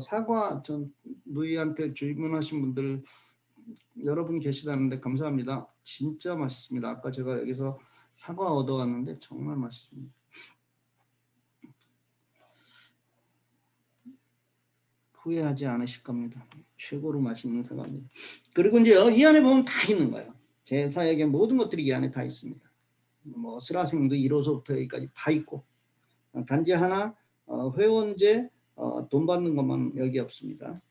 사과 전 누이한테 질문하신 분들 여러분 계시다는데 감사합니다. 진짜 맛있습니다. 아까 제가 여기서 사과 얻어왔는데 정말 맛있습니다. 후회하지 않으실 겁니다. 최고로 맛있는 사과입니다. 그리고 이제 이 안에 보면 다 있는 거예요. 제 사역의 모든 것들이 이 안에 다 있습니다. 뭐 슬라생도 1호서부터 여기까지 다 있고 단지 하나 회원제 돈 받는 것만 여기 없습니다.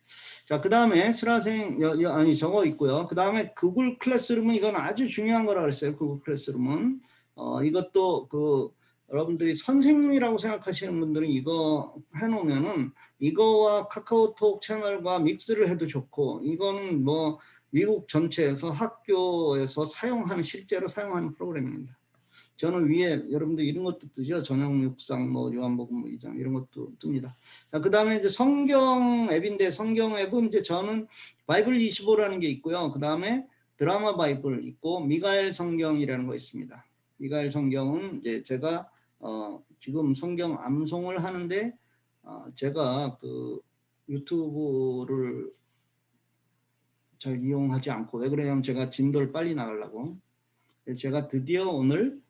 자, 그 다음에 슬라생 저거 있고요. 그 다음에 구글 클래스룸은 이건 아주 중요한 거라 그랬어요. 구글 클래스룸은 이것도 여러분들이 선생님이라고 생각하시는 분들은 이거 해놓으면은 이거와 카카오톡 채널과 믹스를 해도 좋고 이거는 뭐 미국 전체에서 학교에서 실제로 사용하는 프로그램입니다. 저는 위에 여러분들 이런 것도 뜨죠. 전형 육상, 뭐 요한복음 2장 이런 것도 뜹니다. 자, 그다음에 이제 성경 앱인데 성경 앱은 이제 저는 바이블 25라는 게 있고요. 그다음에 드라마 바이블 있고 미가엘 성경이라는 거 있습니다. 미가엘 성경은 이제 제가 지금 성경 암송을 하는데 제가 그 유튜브를 잘 이용하지 않고 왜 그러냐면 제가 진도를 빨리 나가려고 제가 드디어 오늘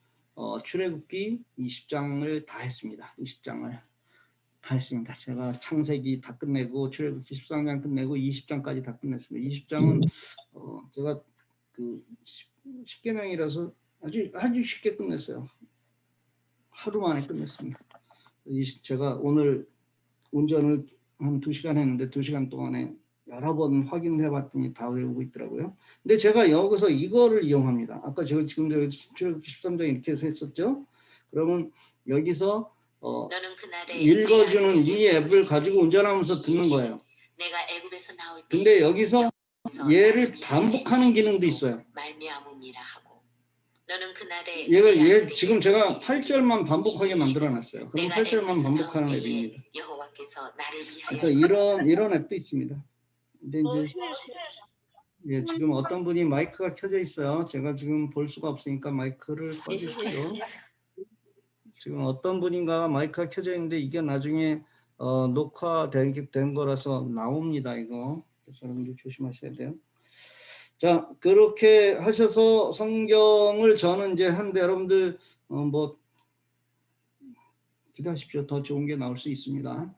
출애굽기 20장을 다 했습니다. 20장을 다 했습니다. 제가 창세기 다 끝내고 출애굽기 13장 끝내고 20장까지 다 끝냈습니다. 20장은 제가 그 10계명이라서 아주 쉽게 끝냈어요. 하루 만에 끝냈습니다. 제가 오늘 운전을 한 2시간 했는데 2시간 동안에 여러 번 확인해 봤더니 다 외우고 있더라고요. 근데 제가 여기서 이거를 이용합니다. 아까 제가 지금 출애굽기 13장 이렇게 해서 했었죠. 그러면 여기서 읽어주는 이 앱을 가지고 운전하면서 듣는 거예요. 근데 여기서 얘를 반복하는 기능도 있어요. 얘 지금 제가 8절만 반복하게 만들어놨어요. 그럼 8절만 반복하는 앱입니다. 그래서 이런 앱도 있습니다. 근데 이제 예, 지금 어떤 분이 마이크가 켜져 있어요. 제가 지금 볼 수가 없으니까 마이크를 꺼주시죠. 지금 어떤 분인가 마이크가 켜져 있는데 이게 나중에 녹화된 거라서 나옵니다. 이거 여러분들 조심하셔야 돼요. 자, 그렇게 하셔서 성경을 저는 이제 한데 여러분들 뭐 기대하십시오. 더 좋은 게 나올 수 있습니다.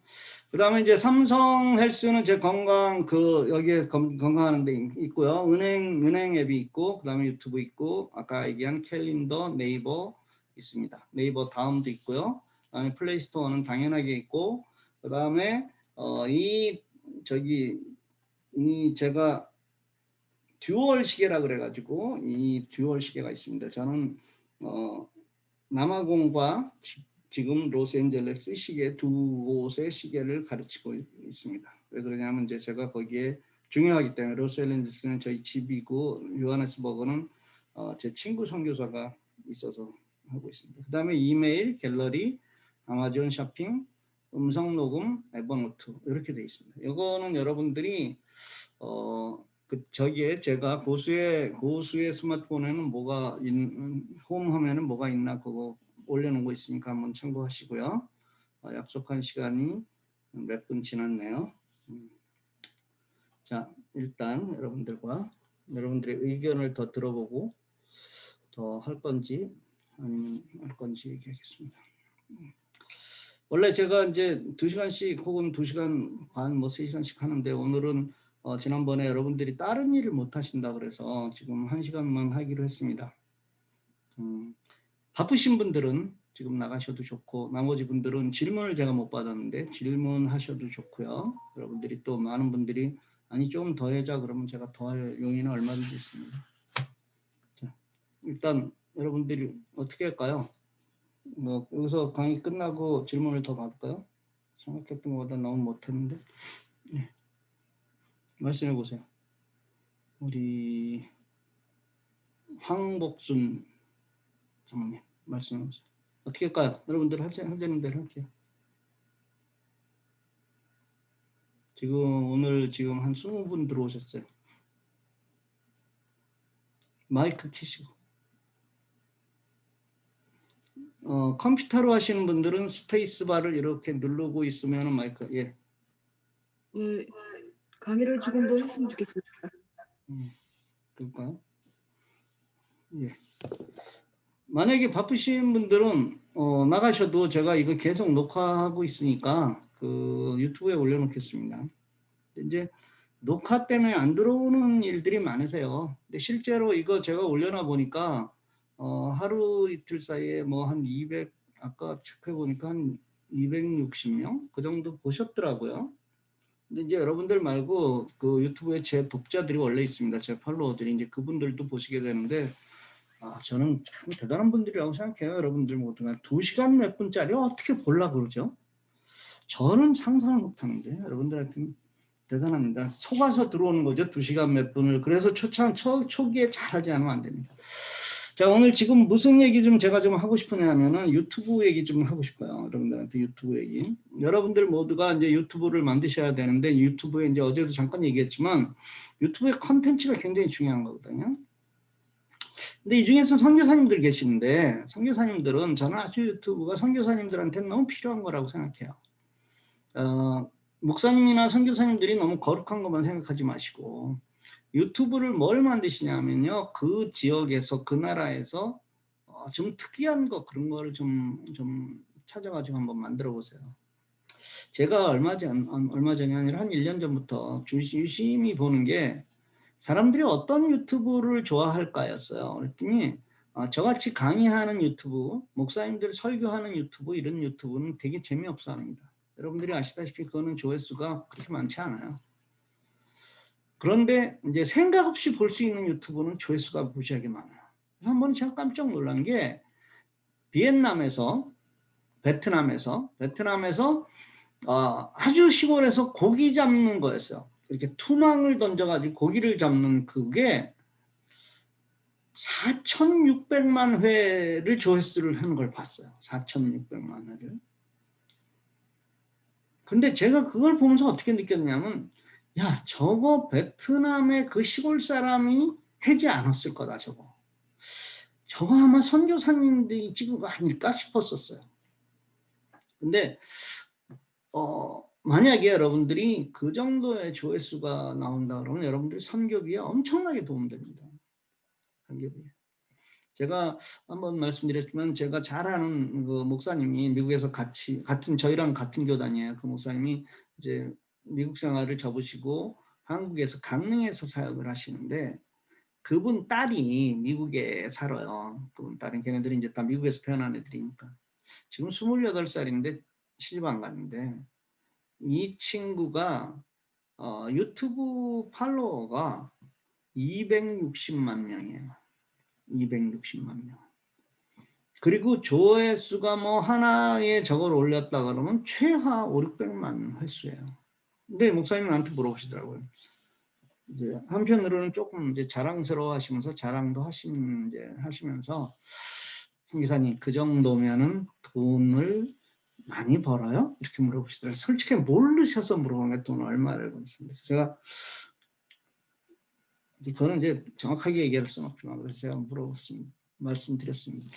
그 다음에 이제 삼성 헬스는 제 건강 여기에 건강하는 데 있고요. 은행 앱이 있고 그 다음에 유튜브 있고 아까 얘기한 캘린더 네이버 있습니다. 네이버 다음도 있고요. 그 다음에 플레이스토어는 당연하게 있고 그 다음에 제가 듀얼 시계라 그래가지고 이 듀얼 시계가 있습니다. 저는 남아공과 지금 로스앤젤레스 시계 두 곳의 시계를 가르치고 있습니다. 왜 그러냐면 이제 제가 거기에 중요하기 때문에 로스앤젤레스는 저희 집이고 요하네스버그는 제 친구 선교사가 있어서 하고 있습니다. 그 다음에 이메일, 갤러리, 아마존 쇼핑, 음성 녹음, 에버노트 이렇게 되어 있습니다. 이거는 여러분들이 저기에 제가 고수의 스마트폰에는 홈 화면에는 뭐가 있나 그거 올려놓은 거 있으니까 한번 참고하시고요. 약속한 시간이 몇 분 지났네요. 자, 일단 여러분들의 의견을 더 들어보고 더 할 건지 아니면 할 건지 얘기하겠습니다. 원래 제가 이제 2시간씩 혹은 2시간 반, 뭐 3시간씩 하는데 오늘은 지난번에 여러분들이 다른 일을 못 하신다 그래서 지금 1시간만 하기로 했습니다. 바쁘신 분들은 지금 나가셔도 좋고 나머지 분들은 질문을 제가 못 받았는데 질문하셔도 좋고요. 여러분들이 또 많은 분들이 아니 좀 더 해자 그러면 제가 더 할 용의는 얼마든지 있습니다. 자, 일단 여러분들이 어떻게 할까요? 뭐 여기서 강의 끝나고 질문을 더 받을까요? 생각했던 것보다 너무 못했는데 네. 말씀해 보세요. 우리 황복순 장모님 말씀해 보세요. 어떻게 할까요? 여러분들 하자는 대로 할게요. 오늘 한 20분 들어오셨어요. 마이크 켜시고. 컴퓨터로 하시는 분들은 스페이스바를 이렇게 누르고 있으면 마이크, 예.
강의를 조금 더 했으면 좋겠습니다.
그럴까요? 예. 만약에 바쁘신 분들은 나가셔도 제가 이거 계속 녹화하고 있으니까 그 유튜브에 올려놓겠습니다. 이제 녹화 때문에 안 들어오는 일들이 많으세요. 근데 실제로 이거 제가 올려놔 보니까 하루 이틀 사이에 뭐 한 200, 아까 체크해 보니까 한 260명 그 정도 보셨더라고요. 근데 이제 여러분들 말고 그 유튜브에 제 독자들이 원래 있습니다. 제 팔로워들이 이제 그분들도 보시게 되는데 저는 참 대단한 분들이라고 생각해요. 여러분들 모두 2시간 몇 분짜리 어떻게 보려고 그러죠? 저는 상상을 못하는데 여러분들한테는 대단합니다. 속아서 들어오는 거죠. 2시간 몇 분을. 그래서 초기에 잘하지 않으면 안 됩니다. 자, 오늘 지금 무슨 얘기 좀 제가 좀 하고 싶으냐면은 유튜브 얘기 좀 하고 싶어요. 여러분들한테 유튜브 얘기. 여러분들 모두가 이제 유튜브를 만드셔야 되는데 유튜브에 이제 어제도 잠깐 얘기했지만 유튜브의 컨텐츠가 굉장히 중요한 거거든요. 근데 이 중에서 선교사님들 계시는데 선교사님들은 저는 아주 유튜브가 선교사님들한테는 너무 필요한 거라고 생각해요. 목사님이나 선교사님들이 너무 거룩한 것만 생각하지 마시고 유튜브를 뭘 만드시냐면요. 그 지역에서 그 나라에서 좀 특이한 거 그런 거를 좀 찾아가지고 한번 만들어 보세요. 제가 얼마 전이 아니라 한 1년 전부터 유심히 보는 게 사람들이 어떤 유튜브를 좋아할까였어요. 그랬더니 저같이 강의하는 유튜브, 목사님들 설교하는 유튜브 이런 유튜브는 되게 재미없어 합니다. 여러분들이 아시다시피 그거는 조회수가 그렇게 많지 않아요. 그런데 이제 생각 없이 볼 수 있는 유튜브는 조회수가 무지하게 많아요. 그래서 한 번 제가 깜짝 놀란 게 베트남에서 아주 시골에서 고기 잡는 거였어요. 이렇게 투망을 던져가지고 고기를 잡는 그게 4,600만 회를 조회수를 하는 걸 봤어요. 4,600만 회를. 근데 제가 그걸 보면서 어떻게 느꼈냐면 야, 저거 베트남의 그 시골 사람이 하지 않았을 거다, 저거. 저거 아마 선교사님들이 찍은 거 아닐까 싶었었어요. 근데 만약에 여러분들이 그 정도의 조회수가 나온다 그러면 여러분들 선교비에 엄청나게 도움됩니다. 선교비에. 제가 한번 말씀드렸지만 제가 잘 아는 그 목사님이 미국에서 저희랑 같은 교단이에요. 그 목사님이 이제 미국 생활을 접으시고 한국에서 강릉에서 사역을 하시는데 그분 딸이 미국에 살아요. 그분 딸은 걔네들이 이제 다 미국에서 태어난 애들이니까. 지금 28살인데 시집 안 갔는데 이 친구가 유튜브 팔로워가 260만 명이에요. 260만 명. 그리고 조회수가 뭐 하나에 저걸 올렸다 그러면 최하 500~600만 횟수예요. 근데 목사님이 나한테 물어보시더라고요. 이제 한편으로는 조금 이제 자랑스러워 하시면서 자랑도 하시면서 기사님 그 정도면은 돈을 많이 벌어요? 이렇게 물어보시더라고요. 솔직히 모르셔서 물어보는 게 돈 얼마를 버는지. 제가 그거는 이제 정확하게 얘기할 수는 없지만 그래서 제가 물어봤습니다. 말씀드렸습니다.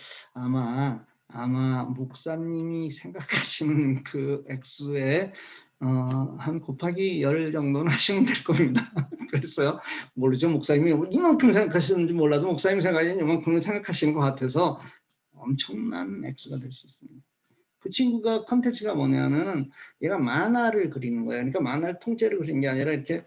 아마 목사님이 생각하시는 그 액수에 한 곱하기 10 정도는 하시면 될 겁니다. 그랬어요. 모르죠. 목사님이 이만큼 생각하시는지 몰라도 목사님 생각에는 이만큼을 생각하시는 것 같아서 엄청난 액수가 될 수 있습니다. 그 친구가 컨텐츠가 뭐냐면은 얘가 만화를 그리는 거예요. 그러니까 만화를 통째로 그리는 게 아니라 이렇게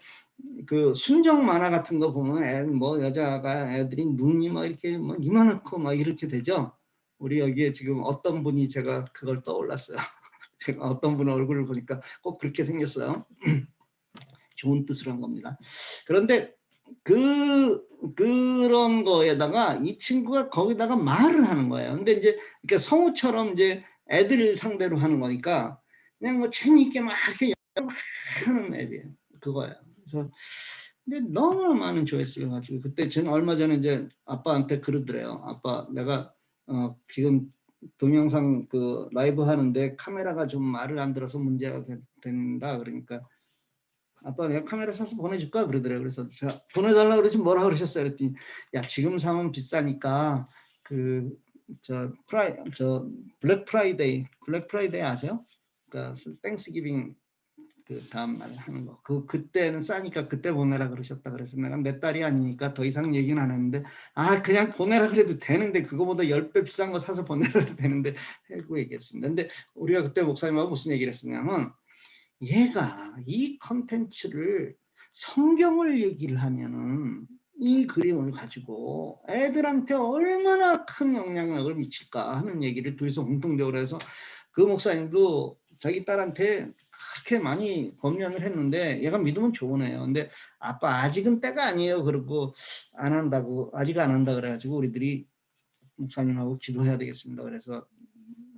그 순정 만화 같은 거 보면 여자가 애들이 눈이 막 이렇게 뭐 이만하고 막 이렇게 되죠. 우리 여기에 지금 어떤 분이 제가 그걸 떠올랐어요. 제가 어떤 분 얼굴을 보니까 꼭 그렇게 생겼어요. 좋은 뜻으로 한 겁니다. 그런데 그런 거에다가 이 친구가 거기다가 말을 하는 거예요. 근데 이제 이렇게 성우처럼 이제 애들 상대로 하는 거니까 그냥 뭐 재미있게 막 이렇게 하는 앱이에요. 그거예요. 그래서 근데 너무 많은 조회수가 가지고 그때 저는 얼마 전에 이제 아빠한테 그러더래요. 아빠 내가 지금 동영상 그 라이브 하는데 카메라가 좀 말을 안 들어서 문제가 된다 그러니까 아빠 내가 카메라 사서 보내줄까 그러더래요. 그래서 제가 보내달라고 그러지 뭐라 그러셨어요. 그랬더니 야 지금 사면 비싸니까 블랙 프라이데이 아세요? 그러니까 땡스기빙 그 다음 날 하는 거. 그때는 싸니까 그때 보내라 그러셨다. 그래서 내가 내 딸이 아니니까 더 이상 얘기는 안 했는데 그냥 보내라 그래도 되는데 그거보다 10배 비싼 거 사서 보내라 해도 되는데 하고 얘기했습니다. 근데 우리가 그때 목사님하고 무슨 얘기를 했었냐면 얘가 이 컨텐츠를 성경을 얘기를 하면은 이 그림을 가지고 애들한테 얼마나 큰 영향력을 미칠까 하는 얘기를 둘이서 공통적으로 해서 그 목사님도 자기 딸한테 그렇게 많이 권면을 했는데 얘가 믿으면 좋은 애예요. 근데 아빠 아직은 때가 아니에요. 그러고 아직 안 한다 그래가지고 우리들이 목사님하고 기도해야 되겠습니다. 그래서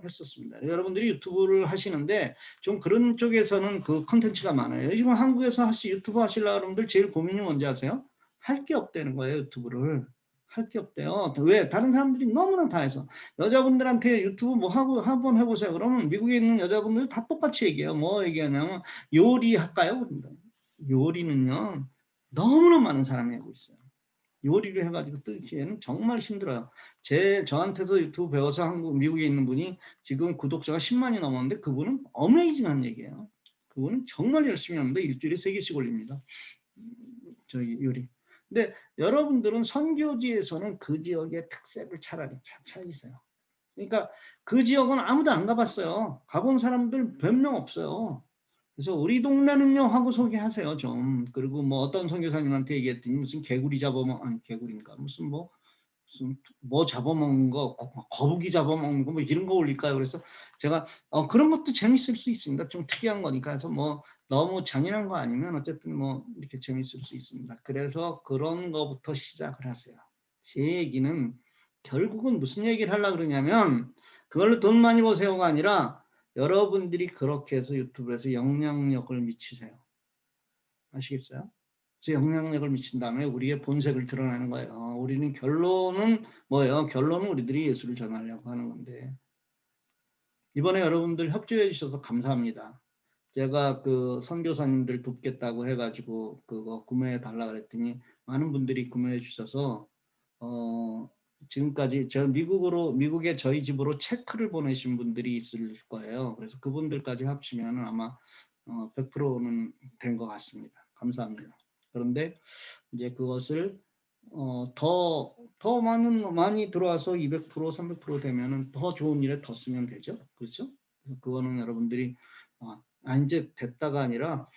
했었습니다. 여러분들이 유튜브를 하시는데 좀 그런 쪽에서는 그 컨텐츠가 많아요. 지금 한국에서 유튜브 하시려고 여러분들 제일 고민이 뭔지 아세요? 할 게 없다는 거예요. 유튜브를. 할 게 없대요. 왜? 다른 사람들이 너무나 다 해서. 여자분들한테 유튜브 뭐 하고 한번 해보세요. 그러면 미국에 있는 여자분들 다 똑같이 얘기해요. 뭐 얘기하냐면 요리 할까요? 그런다. 요리는요 너무나 많은 사람이 하고 있어요. 요리를 해가지고 뜨기에는 정말 힘들어요. 저한테서 유튜브 배워서 미국에 있는 분이 지금 구독자가 10만이 넘었는데 그분은 어메이징한 얘기예요. 그분은 정말 열심히 하는데 일주일에 3개씩 올립니다. 저기 요리. 근데 여러분들은 선교지에서는 그 지역의 특색을 차라리 찾으세요. 그러니까 그 지역은 아무도 안 가봤어요. 가본 사람들 몇 명 없어요. 그래서 우리 동네는요 하고 소개하세요 좀. 그리고 뭐 어떤 선교사님한테 얘기했더니 무슨 개구리 잡아먹 아니 개구리인가 무슨 뭐 잡아먹는 거 거북이 잡아먹는 거 뭐 이런 거 올릴까요? 그래서 제가 그런 것도 재밌을 수 있습니다. 좀 특이한 거니까. 그래서 뭐 너무 잔인한 거 아니면 어쨌든 뭐 이렇게 재밌을 수 있습니다. 그래서 그런 거부터 시작을 하세요. 제 얘기는 결국은 무슨 얘기를 하려고 그러냐면 그걸로 돈 많이 버세요가 아니라 여러분들이 그렇게 해서 유튜브에서 영향력을 미치세요. 아시겠어요? 그래서 영향력을 미친 다음에 우리의 본색을 드러내는 거예요. 우리는 결론은 뭐예요? 결론은 우리들이 예수를 전하려고 하는 건데. 이번에 여러분들 협조해 주셔서 감사합니다. 제가 그 선교사님들 돕겠다고 해가지고 그거 구매해 달라 그랬더니 많은 분들이 구매해 주셔서 지금까지 미국에 저희 집으로 체크를 보내신 분들이 있을 거예요. 그래서 그분들까지 합치면 아마 100%는 된 것 같습니다. 감사합니다. 그런데 이제 그것을 더 많이 들어와서 200%, 300% 되면은 더 좋은 일에 더 쓰면 되죠. 그렇죠? 그거는 여러분들이 이제 됐다가 아니라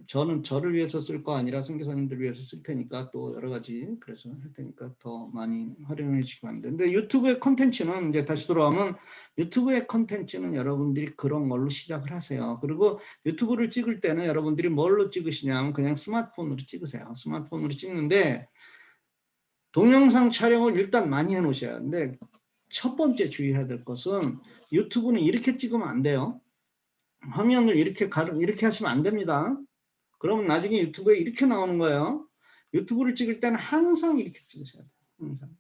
저는 저를 위해서 쓸 거 아니라 선교사님들 위해서 쓸 테니까 또 여러 가지 그래서 할 테니까 더 많이 활용해 주시기 바랍니다. 근데 유튜브의 컨텐츠는 이제 다시 돌아오면 유튜브의 컨텐츠는 여러분들이 그런 걸로 시작을 하세요. 그리고 유튜브를 찍을 때는 여러분들이 뭘로 찍으시냐면 그냥 스마트폰으로 찍으세요. 스마트폰으로 찍는데 동영상 촬영을 일단 많이 해 놓으셔야 하는데 첫 번째 주의해야 될 것은 유튜브는 이렇게 찍으면 안 돼요. 화면을 이렇게 하시면 안 됩니다. 그러면 나중에 유튜브에 이렇게 나오는 거예요. 유튜브를 찍을 때는 항상 이렇게 찍으셔야 돼요. 항상.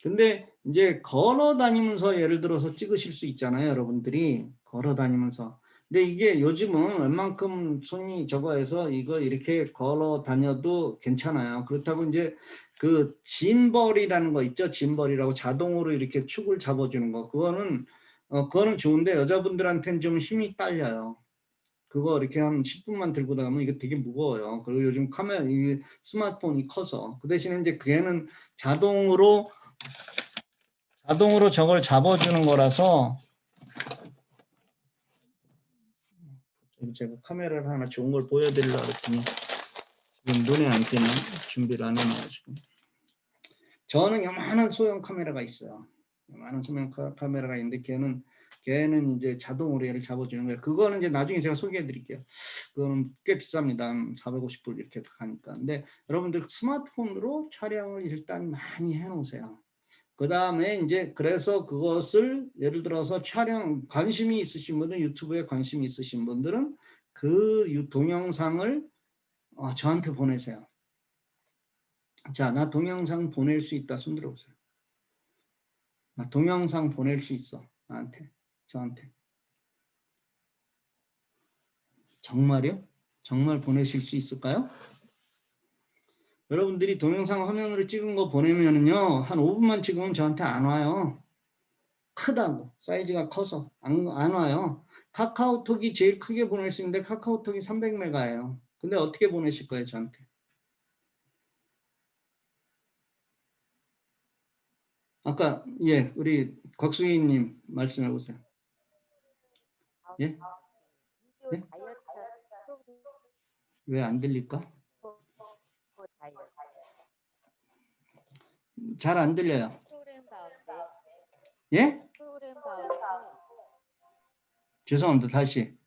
근데 이제 걸어 다니면서 예를 들어서 찍으실 수 있잖아요. 여러분들이 걸어 다니면서. 근데 이게 요즘은 웬만큼 손이 저거해서 이거 이렇게 걸어 다녀도 괜찮아요. 그렇다고 이제 그 짐벌이라는 거 있죠. 짐벌이라고 자동으로 이렇게 축을 잡아주는 거. 그거는 좋은데 여자분들한테는 좀 힘이 딸려요. 그거 이렇게 한 10분만 들고 나가면 이게 되게 무거워요. 그리고 요즘 이 스마트폰이 커서. 그 대신에 이제 걔는 자동으로 저걸 잡아주는 거라서 제가 카메라를 하나 좋은 걸 보여드리려고 했더니 지금 눈에 안 띄는 준비를 안 해놔가지고 저는 요만한 소형 카메라가 있어요. 요만한 소형 카메라가 있는데 걔는 이제 자동으로 얘를 잡아주는 거예요. 그거는 이제 나중에 제가 소개해 드릴게요. 그거는 꽤 비쌉니다. 450불 이렇게 하니까. 근데 여러분들 스마트폰으로 촬영을 일단 많이 해 놓으세요. 그 다음에 이제 그래서 그것을 예를 들어서 관심이 있으신 분들, 유튜브에 관심이 있으신 분들은 그 동영상을 저한테 보내세요. 자, 나 동영상 보낼 수 있다. 손 들어보세요. 나 동영상 보낼 수 있어. 저한테. 정말요? 정말 보내실 수 있을까요? 여러분들이 동영상 화면으로 찍은 거 보내면은요, 한 5분만 찍으면 저한테 안 와요. 크다고. 사이즈가 커서. 안 와요. 카카오톡이 제일 크게 보낼 수 있는데 카카오톡이 300메가예요. 근데 어떻게 보내실 거예요, 저한테? 아까, 예, 우리 곽수희님 말씀해 보세요. 예? 예? 왜 안 들릴까? 잘 안 들려요. 예? 죄송합니다. 다시.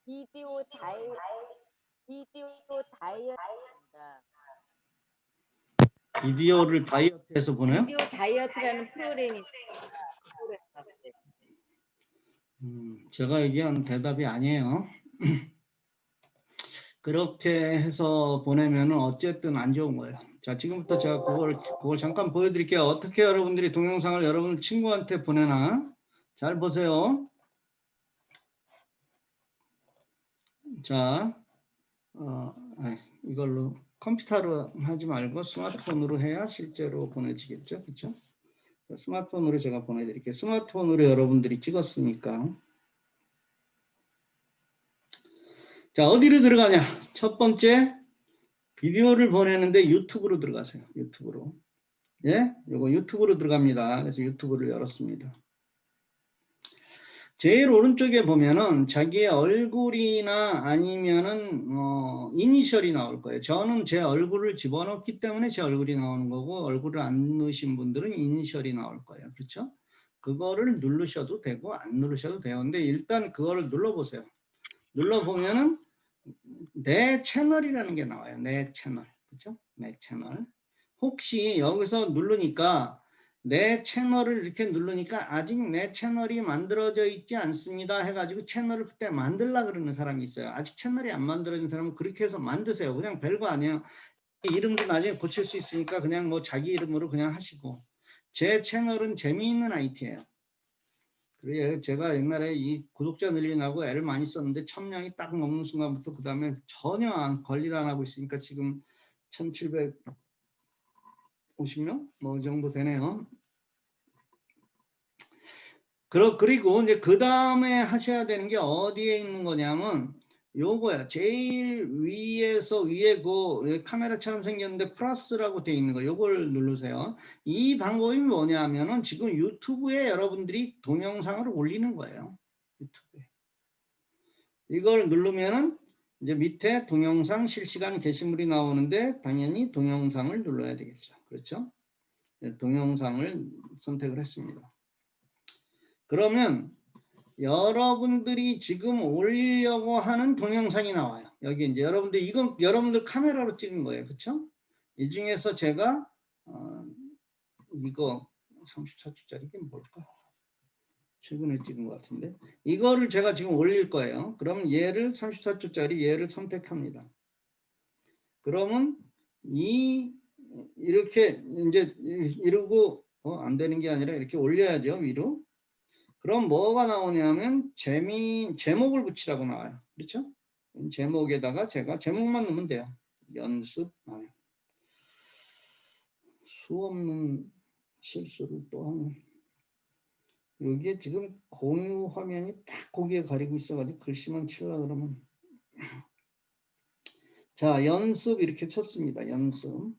비디오 다이어트입니다.
비디오를 다이어트해서 보내요?
비디오 다이어트라는 프로그램이
제가 얘기한 대답이 아니에요. 그렇게 해서 보내면은 어쨌든 안 좋은 거예요. 자, 지금부터 제가 그걸 잠깐 보여드릴게요. 어떻게 여러분들이 동영상을 여러분 친구한테 보내나. 잘 보세요. 자, 이걸로 컴퓨터로 하지 말고 스마트폰으로 해야 실제로 보내지겠죠. 그렇죠? 스마트폰으로 제가 보내드릴게요. 스마트폰으로 여러분들이 찍었으니까. 자, 어디로 들어가냐? 첫 번째, 비디오를 보내는데 유튜브로 들어가세요. 유튜브로. 예? 요거 유튜브로 들어갑니다. 그래서 유튜브를 열었습니다. 제일 오른쪽에 보면은 자기의 얼굴이나 아니면은 이니셜이 나올 거예요. 저는 제 얼굴을 집어넣기 때문에 제 얼굴이 나오는 거고, 얼굴을 안 넣으신 분들은 이니셜이 나올 거예요. 그렇죠? 그거를 누르셔도 되고 안 누르셔도 돼요. 근데 일단 그거를 눌러보세요. 눌러보면은 내 채널이라는 게 나와요. 내 채널. 그렇죠? 내 채널. 혹시 여기서 누르니까 내 채널을 이렇게 누르니까 아직 내 채널이 만들어져 있지 않습니다 해가지고 채널을 그때 만들라 그러는 사람이 있어요. 아직 채널이 안 만들어진 사람은 그렇게 해서 만드세요. 그냥 별거 아니에요. 이름도 나중에 고칠 수 있으니까 그냥 뭐 자기 이름으로 그냥 하시고. 제 채널은 재미있는 IT예요. 그래요. 제가 옛날에 이 구독자 늘리려고 애를 많이 썼는데 1000명이 딱 넘는 순간부터 그 다음에 전혀 관리를 안 하고 있으니까 지금 1750명? 뭐 이 정도 되네요. 그리고 이제 그 다음에 하셔야 되는 게 어디에 있는 거냐면 요거야. 제일 위에서 위에 그 카메라처럼 생겼는데 플러스라고 돼 있는 거. 요걸 누르세요. 이 방법이 뭐냐면은 지금 유튜브에 여러분들이 동영상을 올리는 거예요. 유튜브에. 이걸 누르면은 이제 밑에 동영상 실시간 게시물이 나오는데 당연히 동영상을 눌러야 되겠죠. 그렇죠? 네, 동영상을 선택을 했습니다. 그러면 여러분들이 지금 올리려고 하는 동영상이 나와요. 여기 이제 여러분들 이건 여러분들 카메라로 찍은 거예요. 그렇죠? 이 중에서 제가 이거 34초짜리 이게 뭘까? 최근에 찍은 것 같은데 이거를 제가 지금 올릴 거예요. 그럼 얘를 34초짜리 얘를 선택합니다. 그러면 이렇게 이제 이러고 안 되는 게 아니라 이렇게 올려야죠. 위로. 그럼 뭐가 나오냐면 제목을 붙이라고 나와요. 그렇죠? 제목에다가 제가 제목만 넣으면 돼요. 연습. 수없는 실수를 또 하는. 여기에 지금 공유 화면이 딱 거기에 가리고 있어가지고 글씨만 치려고 그러면. 자, 연습 이렇게 쳤습니다. 연습.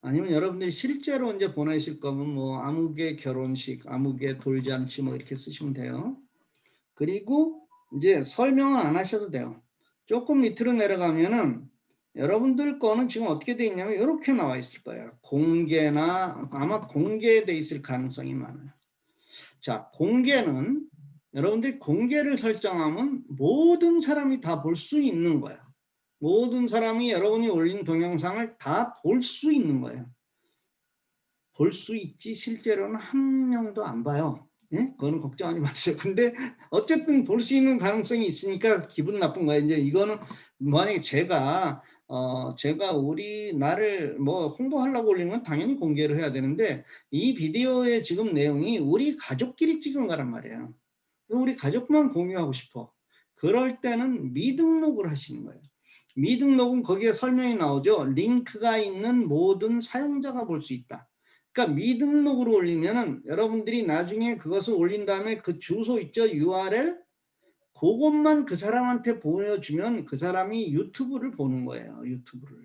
아니면 여러분들이 실제로 이제 보내실 거면 뭐 아무개 결혼식, 아무개 돌잔치 뭐 이렇게 쓰시면 돼요. 그리고 이제 설명은 안 하셔도 돼요. 조금 밑으로 내려가면은 여러분들 거는 지금 어떻게 돼 있냐면 이렇게 나와 있을 거예요. 공개나 아마 공개돼 있을 가능성이 많아요. 자, 공개는 여러분들이 공개를 설정하면 모든 사람이 다 볼 수 있는 거예요. 모든 사람이 여러분이 올린 동영상을 다 볼 수 있는 거예요. 볼 수 있지 실제로는 한 명도 안 봐요. 예? 그거는 걱정하지 마세요. 근데 어쨌든 볼 수 있는 가능성이 있으니까 기분 나쁜 거예요. 이제 이거는 만약에 제가 나를 뭐 홍보하려고 올리는 건 당연히 공개를 해야 되는데 이 비디오의 지금 내용이 우리 가족끼리 찍은 거란 말이에요. 우리 가족만 공유하고 싶어. 그럴 때는 미등록을 하시는 거예요. 미등록은 거기에 설명이 나오죠. 링크가 있는 모든 사용자가 볼 수 있다. 그러니까 미등록으로 올리면은 여러분들이 나중에 그것을 올린 다음에 그 주소 있죠. URL 그것만 그 사람한테 보여주면 그 사람이 유튜브를 보는 거예요. 유튜브를.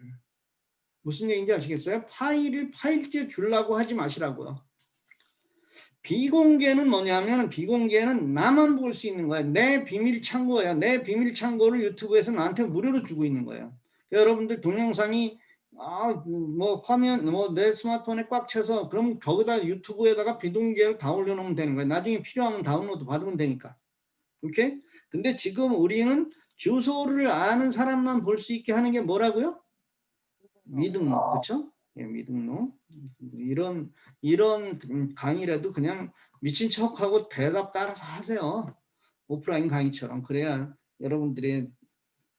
무슨 얘기인지 아시겠어요? 파일째 주려고 하지 마시라고요. 비공개는 뭐냐면 비공개는 나만 볼 수 있는 거예요. 내 비밀 창고예요. 내 비밀 창고를 유튜브에서 나한테 무료로 주고 있는 거예요. 여러분들 동영상이 뭐 화면 뭐 내 스마트폰에 꽉 차서 그럼 거기다 유튜브에다가 비공개로 다 올려놓으면 되는 거예요. 나중에 필요하면 다운로드 받으면 되니까. 오케이? 근데 지금 우리는 주소를 아는 사람만 볼 수 있게 하는 게 뭐라고요? 미등록, 그렇죠? 예, 미등록. 이런 강의라도 그냥 미친 척하고 대답 따라서 하세요. 오프라인 강의처럼. 그래야 여러분들의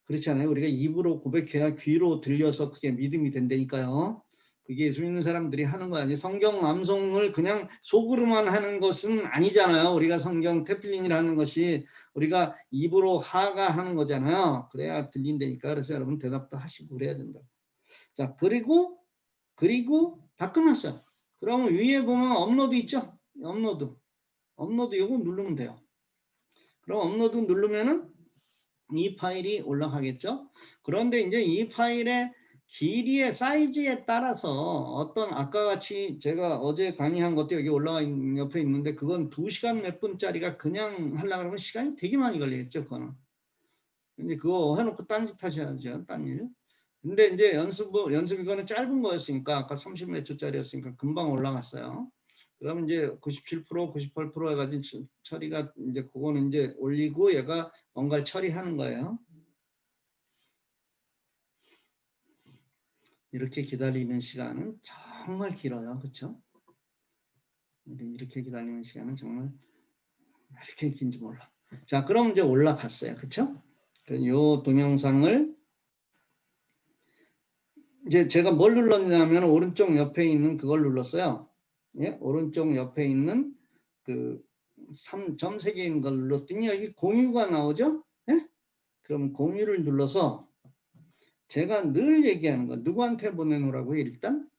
그렇잖아요. 우리가 입으로 고백해야 귀로 들려서 그게 믿음이 된다니까요. 그게 예수 믿는 사람들이 하는 거 아니에요. 성경 암송을 그냥 속으로만 하는 것은 아니잖아요. 우리가 성경 태필린이라는 것이 우리가 입으로 하가 하는 거잖아요. 그래야 들린다니까. 그래서 여러분 대답도 하시고 그래야 된다. 자, 그리고 다 끝났어요. 그러면 위에 보면 업로드 있죠? 업로드 이거 누르면 돼요. 그럼 업로드 누르면은 이 파일이 올라가겠죠? 그런데 이제 이 파일의 길이의 사이즈에 따라서 어떤 아까 같이 제가 어제 강의한 것도 여기 올라와 있는 옆에 있는데 그건 2시간 몇 분짜리가 그냥 하려고 하면 시간이 되게 많이 걸리겠죠, 그거는. 근데 그거 해놓고 딴짓 하셔야죠, 딴 일. 근데 이제 연습 이거는 짧은 거였으니까 아까 30몇 초짜리였으니까 금방 올라갔어요. 그러면 이제 97%, 98% 해가지고 처리가 이제 그거는 이제 올리고 얘가 뭔가를 처리하는 거예요. 이렇게 기다리는 시간은 정말 길어요, 그렇죠? 이렇게 기다리는 시간은 정말 이렇게 긴지 몰라. 자, 그럼 이제 올라갔어요, 그렇죠? 이 동영상을 이제 제가 뭘 눌렀냐면 오른쪽 옆에 있는 그걸 눌렀어요. 예? 오른쪽 옆에 있는 그 3점 3개 있는 걸 눌렀더니 여기 공유가 나오죠? 예? 그럼 공유를 눌러서 제가 늘 얘기하는 거 누구한테 보내놓으라고요? 일단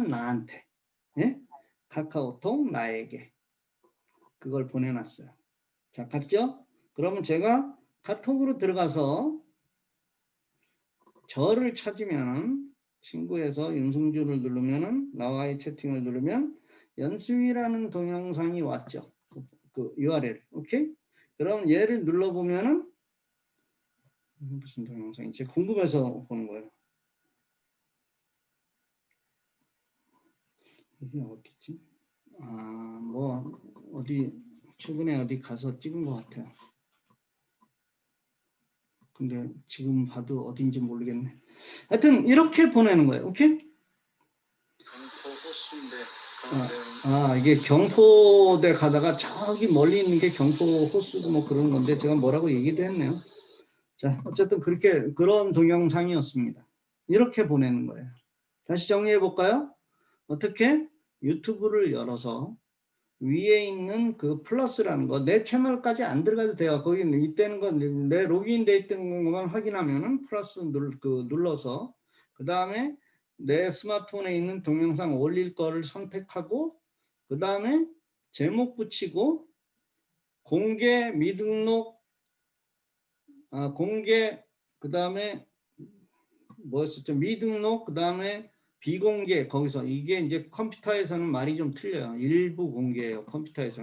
나한테. 예? 카카오톡 나에게. 그걸 보내놨어요. 자, 갔죠? 그러면 제가 카톡으로 들어가서 저를 찾으면은 친구에서 윤승주를 누르면은 나와의 채팅을 누르면 연습이라는 동영상이 왔죠. 그 URL. 오케이? 그럼 얘를 눌러보면은 무슨 동영상인지 궁금해서 보는 거예요. 이게 어디지? 뭐 어디 최근에 어디 가서 찍은 것 같아요. 근데 지금 봐도 어딘지 모르겠네. 하여튼 이렇게 보내는 거예요. 오케이? 이게 경포대 가다가 저기 멀리 있는 게 경포 호수고 뭐 그런 건데 제가 뭐라고 얘기도 했네요. 자, 어쨌든 그런 동영상이었습니다. 이렇게 보내는 거예요. 다시 정리해 볼까요? 어떻게? 유튜브를 열어서 위에 있는 그 플러스라는 거, 내 채널까지 안 들어가도 돼요. 거기 이때는 건 내 로그인 돼 있던 것만 확인하면은 플러스 눌러서 그 다음에 내 스마트폰에 있는 동영상 올릴 거를 선택하고 그 다음에 제목 붙이고 공개 미등록 공개 그 다음에 뭐였었죠? 미등록 그 다음에 비공개 거기서 이게 이제 컴퓨터에서는 말이 좀 틀려요. 일부 공개예요. 컴퓨터에서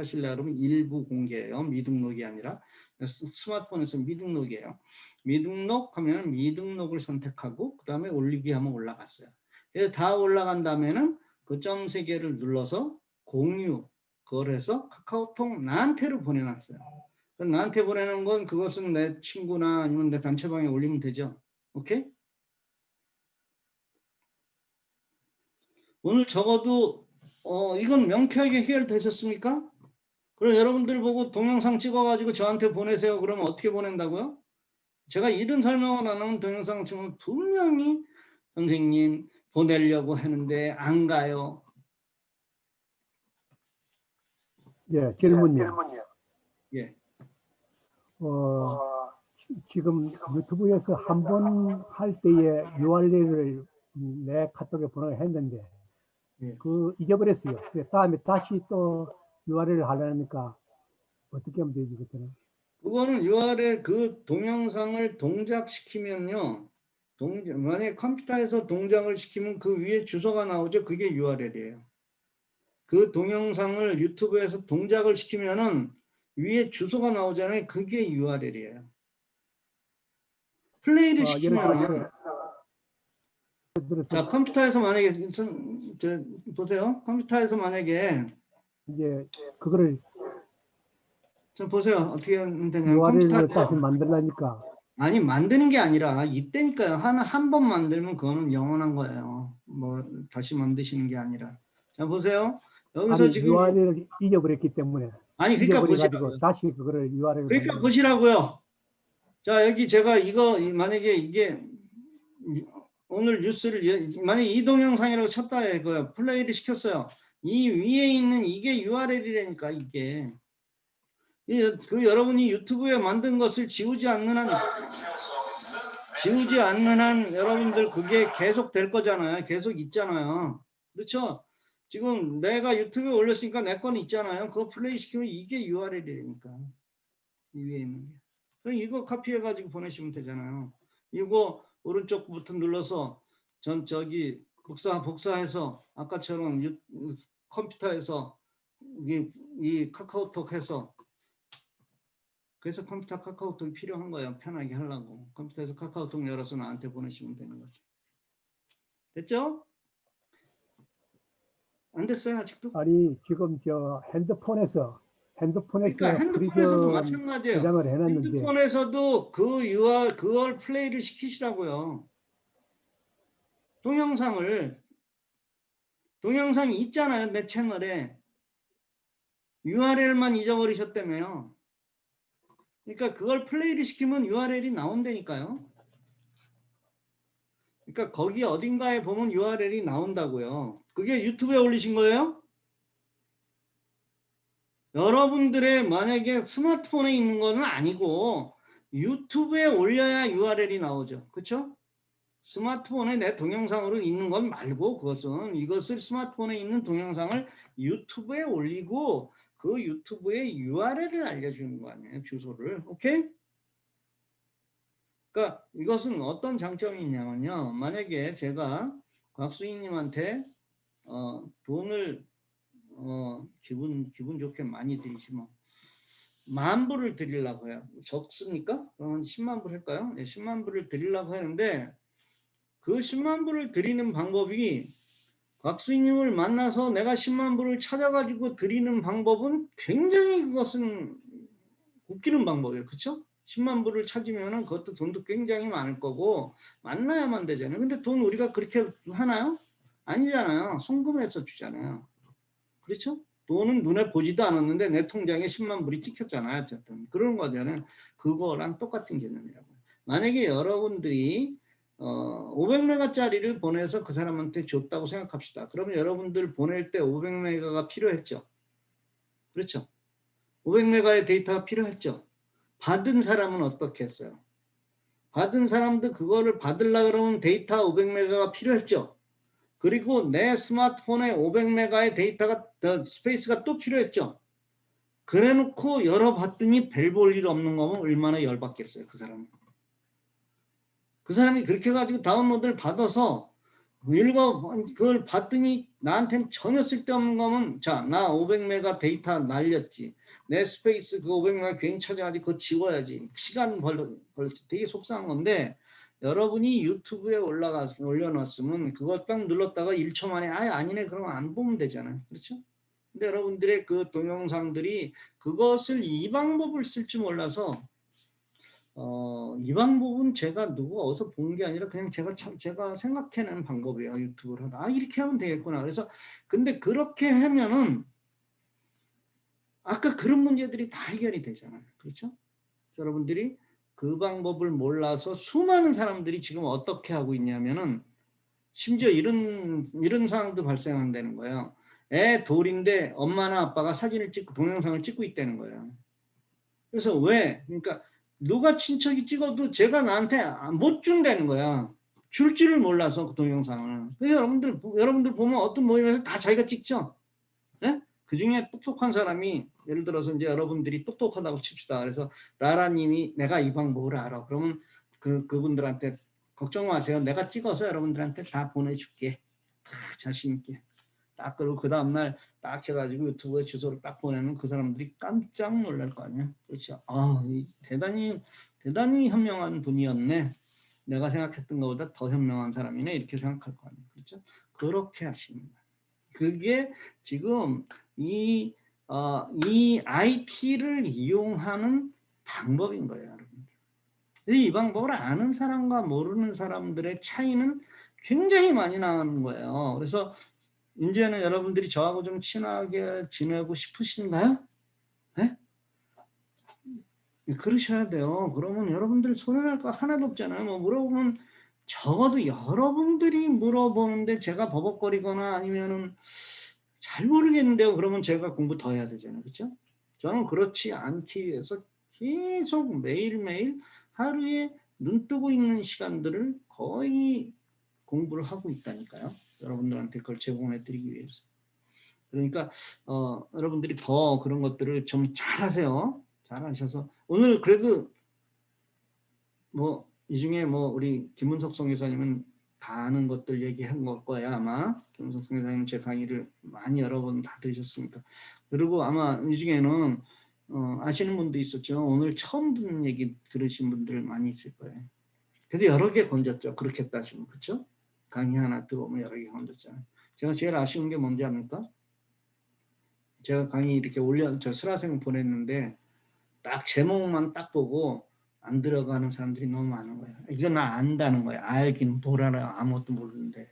하시려고 그러면 일부 공개예요. 미등록이 아니라 스마트폰에서 미등록이에요. 미등록하면 미등록을 선택하고 그 다음에 올리기 하면 올라갔어요. 그래서 다 올라간 다음에는 그 점 3개를 눌러서 공유 그걸 해서 카카오톡 나한테로 보내놨어요. 나한테 보내는 건 그것은 내 친구나 아니면 내 단체방에 올리면 되죠. 오케이? 오늘 적어도 이건 명쾌하게 해결되셨습니까? 그럼 여러분들 보고 동영상 찍어가지고 저한테 보내세요. 그러면 어떻게 보낸다고요? 제가 이런 설명을 안 하면 동영상 찍으면 분명히 선생님 보내려고 하는데 안 가요.
예, 질문이요.
예.
지금 유튜브에서 한 번 할 때에 URL을 내 카톡에 보내했는데
예.
그 잊어버렸어요. 그 다음에 다시 또 URL을 하려니까 어떻게 하면 되지 그때는?
그거는 URL 그 동영상을 동작시키면요. 만약에 컴퓨터에서 동작을 시키면 그 위에 주소가 나오죠. 그게 URL이에요. 그 동영상을 유튜브에서 동작을 시키면은 위에 주소가 나오잖아요. 그게 URL이에요. 플레이를 시키면 자, 컴퓨터에서 만약에 보세요. 컴퓨터에서 만약에
이제 그거를
좀 보세요. 어떻게 하면 되냐면
URL을 다시 만들려니까
아니 만드는 게 아니라 이때니까요. 한 번 만들면 그거는 영원한 거예요. 뭐 다시 만드시는 게 아니라. 자 보세요. 여기서
아니,
지금
URL을 잊어버렸기 때문에
아니 그러니까
잊어버려가지고
보시라고요.
다시 그거를 URL을
그러니까 보시라고요. 자, 여기 제가 이거 만약에 이게 오늘 뉴스를 만약에 이 동영상이라고 쳤다 해 이거야. 플레이를 시켰어요. 이 위에 있는 이게 URL이라니까 이게. 그 여러분이 유튜브에 만든 것을 지우지 않는 한 여러분들 그게 계속 될 거잖아요. 계속 있잖아요. 그렇죠? 지금 내가 유튜브에 올렸으니까 내 건 있잖아요. 그거 플레이 시키면 이게 URL이니까. 이 위에 있는 게. 그럼 이거 카피해 가지고 보내시면 되잖아요. 이거 오른쪽 버튼 눌러서 저기 복사해서 아까처럼 컴퓨터에서 이 카카오톡 해서 그래서 컴퓨터 카카오톡이 필요한 거예요. 편하게 하려고. 컴퓨터에서 카카오톡 열어서 나한테 보내시면 되는 거죠. 됐죠? 안 됐어요 아직도?
아니 지금 저 핸드폰에서
그러니까 핸드폰에서도
프리즘
마찬가지예요.
저장을 해놨는데
핸드폰에서도 그걸 플레이를 시키시라고요. 동영상이 있잖아요. 내 채널에. URL만 잊어버리셨다며요. 그러니까 그걸 플레이를 시키면 URL이 나온다니까요. 그러니까 거기 어딘가에 보면 URL이 나온다고요. 그게 유튜브에 올리신 거예요? 여러분들의 만약에 스마트폰에 있는 거는 아니고 유튜브에 올려야 URL이 나오죠. 그렇죠? 스마트폰에 내 동영상으로 있는 건 말고 이것을 스마트폰에 있는 동영상을 유튜브에 올리고 그 유튜브의 URL을 알려주는 거 아니에요. 주소를. 오케이? 그러니까 이것은 어떤 장점이 있냐면요. 만약에 제가 곽수희님한테 돈을 기분 좋게 많이 드리시면 10,000불을 드리려고 해요. 적습니까? 그럼 10만 불 할까요? 네, 10만 불을 드리려고 하는데 그 10만 불을 드리는 방법이 곽수희님을 만나서 내가 10만 불을 찾아가지고 드리는 방법은 굉장히 그것은 웃기는 방법이에요. 그렇죠? 10만 불을 찾으면 그것도 돈도 굉장히 많을 거고 만나야만 되잖아요. 근데 돈 우리가 그렇게 하나요? 아니잖아요. 송금해서 주잖아요. 그렇죠? 돈은 눈에 보지도 않았는데 내 통장에 10만 불이 찍혔잖아요. 어쨌든 그런 거잖아요. 그거랑 똑같은 개념이라고요. 만약에 여러분들이 500메가짜리를 보내서 그 사람한테 줬다고 생각합시다. 그러면 여러분들 보낼 때 500메가가 필요했죠. 그렇죠? 500메가의 데이터가 필요했죠. 받은 사람은 어떻게 했어요? 받은 사람도 그거를 받으려고 그러면 데이터 500메가가 필요했죠. 그리고 내 스마트폰에 500메가의 데이터가 스페이스가 또 필요했죠. 그래놓고 열어봤더니 별 볼 일 없는 거면 얼마나 열받겠어요. 그 사람은. 그 사람이 그렇게 해가지고 다운로드를 받아서 그걸 봤더니 나한테는 전혀 쓸데없는 거면 자, 나 500메가 데이터 날렸지. 내 스페이스 그 500메가 괜히 찾아가지고 그거 지워야지. 시간 벌었지. 되게 속상한 건데 여러분이 유튜브에 올려놨으면 그걸 딱 눌렀다가 1초 만에 아니네 그러면 안 보면 되잖아요. 그렇죠? 근데 여러분들의 그 동영상들이 그것을 이 방법을 쓸 줄 몰라서 이 방법은 제가 누가 어디서 본 게 아니라 그냥 제가 생각해낸 방법이에요. 유튜브를 하다. 이렇게 하면 되겠구나. 그래서 근데 그렇게 하면은 아까 그런 문제들이 다 해결이 되잖아요. 그렇죠? 여러분들이 그 방법을 몰라서 수많은 사람들이 지금 어떻게 하고 있냐면은 심지어 이런 상황도 발생한다는 거예요. 애 돌인데 엄마나 아빠가 사진을 찍고 동영상을 찍고 있다는 거예요. 그래서 왜? 그러니까 누가 친척이 찍어도 제가 나한테 못 준다는 거야. 줄지를 몰라서 그 동영상을. 그래서 여러분들 보면 어떤 모임에서 다 자기가 찍죠. 네? 그 중에 똑똑한 사람이 예를 들어서 이제 여러분들이 똑똑하다고 칩시다. 그래서 라라님이 내가 이 방법을 알아. 그러면 그분들한테 걱정 마세요. 내가 찍어서 여러분들한테 다 보내줄게. 자신 있게. 딱 그리고 그 다음날 딱 해가지고 유튜브에 주소를 딱 보내면 그 사람들이 깜짝 놀랄 거 아니야. 그렇죠. 대단히 현명한 분이었네. 내가 생각했던 것보다 더 현명한 사람이네. 이렇게 생각할 거 아니에요. 그렇죠. 그렇게 하시는 거예요. 그게 지금 이 IT를 이용하는 방법인 거예요, 여러분. 이 방법을 아는 사람과 모르는 사람들의 차이는 굉장히 많이 나는 거예요. 그래서 이제는 여러분들이 저하고 좀 친하게 지내고 싶으신가요? 네? 그러셔야 돼요. 그러면 여러분들 손해날 거 하나도 없잖아요. 뭐 물어보면 적어도 여러분들이 물어보는데 제가 버벅거리거나 아니면은 잘 모르겠는데요. 그러면 제가 공부 더 해야 되잖아요. 그렇죠? 저는 그렇지 않기 위해서 계속 매일매일 하루에 눈 뜨고 있는 시간들을 거의 공부를 하고 있다니까요. 여러분들한테 그걸 제공해 드리기 위해서. 그러니까 여러분들이 더 그런 것들을 좀 잘하세요. 잘하셔서 오늘 그래도 뭐 이 중에 뭐 우리 김문석 성교사님은 다 아는 것들 얘기한 걸 거야 아마. 김문석 성교사님은 제 강의를 많이 여러 번 다 들으셨으니까. 그리고 아마 이 중에는 아시는 분도 있었죠. 오늘 처음 듣는 얘기 들으신 분들 많이 있을 거예요. 그래도 여러 개 건졌죠. 그렇게 따지면 그렇죠? 강의 하나 들어오면 여러 개 건졌잖아요. 제가 제일 아쉬운 게 뭔지 압니까? 제가 강의 이렇게 저 슬라생 보냈는데 딱 제목만 딱 보고 안 들어가는 사람들이 너무 많은 거예요. 이거 나 안다는 거예요. 알긴 뭘 알아요. 아무것도 모르는데.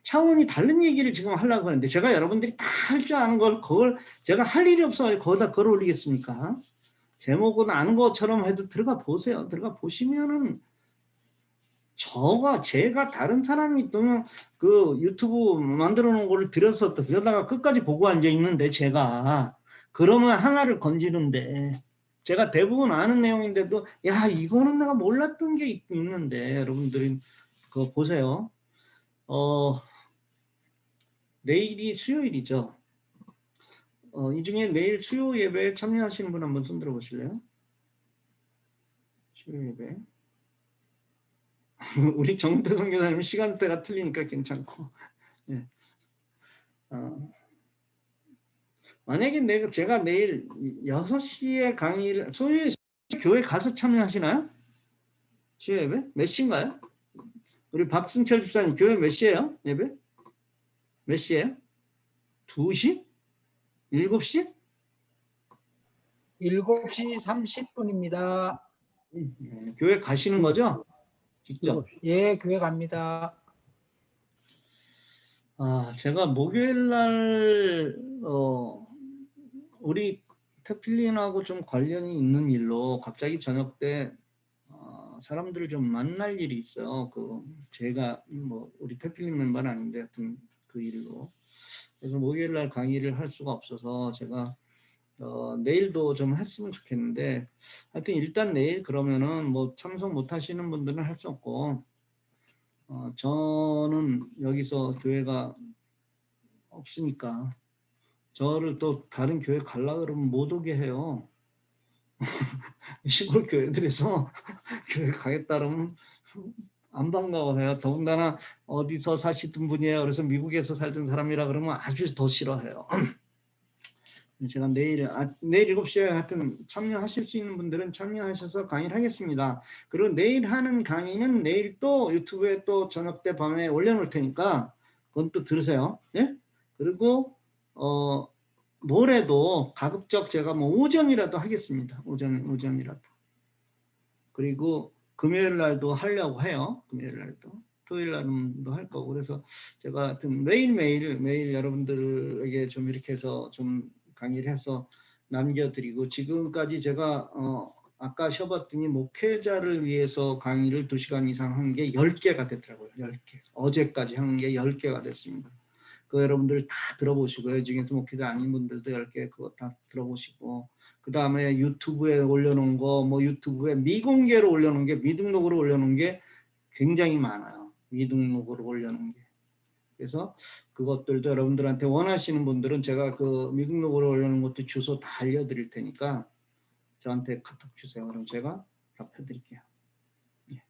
차원이 다른 얘기를 지금 하려고 하는데 제가 여러분들이 다 할 줄 아는 걸 그걸 제가 할 일이 없어요. 거기다 걸 올리겠습니까? 제목은 아는 것처럼 해도 들어가 보세요. 들어가 보시면은 제가 다른 사람이 또는 그 유튜브 만들어 놓은 거를 들여다가 끝까지 보고 앉아 있는데 제가 그러면 하나를 건지는데 제가 대부분 아는 내용인데도 야 이거는 내가 몰랐던 게 있는데 여러분들이 그거 보세요. 내일이 수요일이죠. 이 중에 내일 수요 예배에 참여하시는 분 한번 손 들어 보실래요? 수요 예배. 우리 정태 선교사님 시간대가 틀리니까 괜찮고. 네. 만약에 제가 내일 6시에 강의를 소유의 교회 가서 참여하시나요? 수요 예배? 몇 시인가요? 우리 박승철 집사님 교회 몇 시에요? 예배? 몇 시에요? 2시? 7시?
7시 30분입니다.
네, 교회 가시는 거죠? 직접?
예, 교회 갑니다.
제가 목요일 날 우리 태필린하고 좀 관련이 있는 일로 갑자기 저녁 때 사람들을 좀 만날 일이 있어요. 제가 뭐 우리 태필린 멤버는 아닌데 하여튼 그 일로. 그래서 목요일 날 강의를 할 수가 없어서 제가 내일도 좀 했으면 좋겠는데 하여튼 일단 내일 그러면은 뭐 참석 못 하시는 분들은 할 수 없고 저는 여기서 교회가 없으니까 저를 또 다른 교회 가려고 그러면 못 오게 해요. 시골 교회들에서 교회 가겠다 그러면 안 반가워해요. 더군다나 어디서 사시던 분이에요. 그래서 미국에서 살던 사람이라 그러면 아주 더 싫어해요. 제가 내일 7시에 하여튼 참여하실 수 있는 분들은 참여하셔서 강의를 하겠습니다. 그리고 내일 하는 강의는 내일 또 유튜브에 또 저녁 때 밤에 올려놓을 테니까 그건 또 들으세요. 예? 그리고 모레도 가급적 제가 뭐 오전이라도 하겠습니다. 오전이라도. 그리고 금요일 날도 하려고 해요. 금요일 날도. 토요일 날도 할 거고. 그래서 제가 하여튼 매일 여러분들에게 좀 이렇게 해서 좀 강의를 해서 남겨드리고 지금까지 제가 아까 쉬어봤더니 목회자를 위해서 강의를 2시간 이상 한 게 10개가 됐더라고요. 10개. 어제까지 한 게 10개가 됐습니다. 그 여러분들 다 들어보시고요. 중에서 목회자 아닌 분들도 10개 그거 다 들어보시고 그 다음에 유튜브에 올려놓은 거 뭐 유튜브에 미공개로 올려놓은 게 미등록으로 올려놓은 게 굉장히 많아요. 미등록으로 올려놓은 게. 그래서 그것들도 여러분들한테 원하시는 분들은 제가 그 미등록으로 올려놓은 것도 주소 다 알려드릴 테니까 저한테 카톡 주세요. 그럼 제가 답해드릴게요. 예.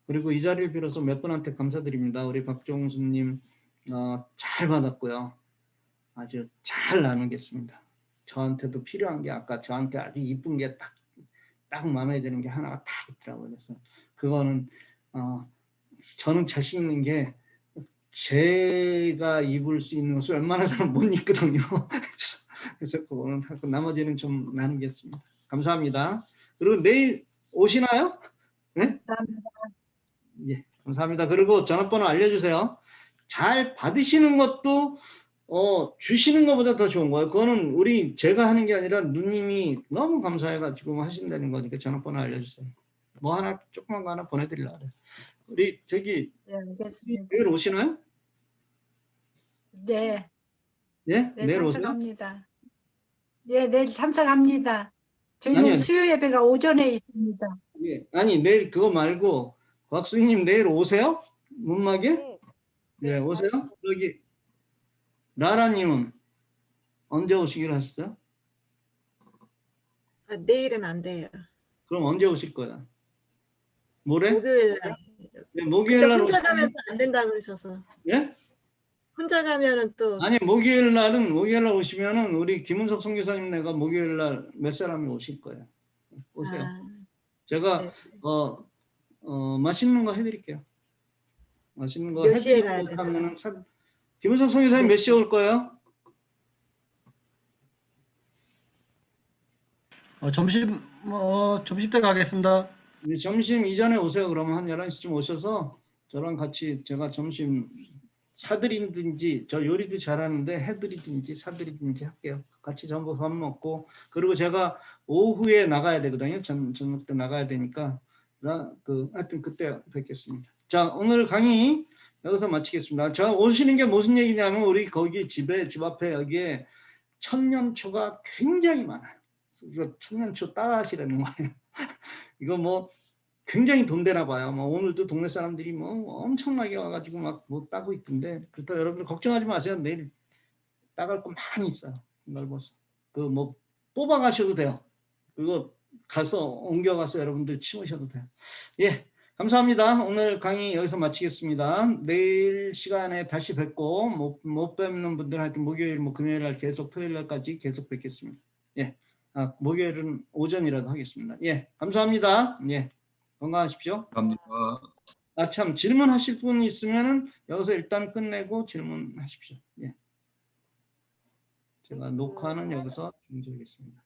그리고 이 자리를 빌어서 몇 분한테 감사드립니다. 우리 박종수님 잘 받았고요. 아주 잘 나누겠습니다. 저한테도 필요한 게 아까 저한테 아주 이쁜 게 딱 마음에 드는 게 하나가 딱 있더라고요. 그래서 그거는 저는 자신 있는 게 제가 입을 수 있는 것을 웬만한 사람 못 입거든요. 그래서 그거는 하고 나머지는 좀 나누겠습니다. 감사합니다. 그리고 내일 오시나요? 네?
감사합니다.
예, 감사합니다. 그리고 전화번호 알려주세요. 잘 받으시는 것도 주시는 것보다 더 좋은 거예요. 그거는 제가 하는 게 아니라 누님이 너무 감사해가지고 하신다는 거니까 전화번호 알려주세요. 뭐 하나, 조그만 거 하나 보내드리려고 그래요. 우리, 저기,
네, 알겠습니다.
내일 오시나요?
네,
예?
네,
내일 오세요?
참석합니다. 예, 내일 참석합니다. 저희는
아니요.
수요 예배가 오전에 있습니다.
예. 아니, 내일 그거 말고, 곽수님 내일 오세요? 문막에?
네.
네, 오세요? 여기, 라라님은 언제 오시기로 하셨어요?
내일은 안 돼요.
그럼 언제 오실 거야? 모레?
목요일 날.
네, 목요일
근데
날
혼자
오시면-
가면 또 안 된다 그러셔서.
예?
혼자 가면은 또
아니, 목요일 날 오시면은 우리 김은석 선교사님 내가 목요일 날 몇 사람이 오실 거예요. 오세요.
아,
제가
네.
맛있는 거 해드릴게요. 맛있는 거
몇 시에
해드리고
가야 되나요?
하면은 김은석 선교사님 몇 시에 올 거예요?
점심 때 가겠습니다.
네, 점심 이전에 오세요. 그러면 한 11시쯤 오셔서 저랑 같이 제가 점심 사드리든지, 저 요리도 잘하는데 해드리든지 사드리든지 할게요. 같이 전부 밥 먹고, 그리고 제가 오후에 나가야 되거든요. 저녁 때 나가야 되니까 하여튼 그때 뵙겠습니다. 자, 오늘 강의 여기서 마치겠습니다. 저 오시는 게 무슨 얘기냐면 우리 거기 집 앞에 여기에 천년초가 굉장히 많아요. 이거 천년초 따라하시라는 거예요. 이거 뭐 굉장히 돈 되나 봐요. 뭐 오늘도 동네 사람들이 뭐 엄청나게 와가지고 막 뭐 따고 있던데, 그렇다고 여러분들 걱정하지 마세요. 내일 따갈 거 많이 있어요. 넓어서 그 뭐 뽑아 가셔도 돼요. 그거 가서 옮겨가서 여러분들 심으셔도 돼요. 예, 감사합니다. 오늘 강의 여기서 마치겠습니다. 내일 시간에 다시 뵙고 못 뵙는 분들 하여튼 목요일, 뭐 금요일 날 계속 토요일 날까지 계속 뵙겠습니다. 예, 목요일은 오전이라도 하겠습니다. 예, 감사합니다. 예, 건강하십시오.
감사합니다.
참, 질문하실 분 있으면은 여기서 일단 끝내고 질문하십시오. 예. 제가 녹화는 여기서 중지하겠습니다.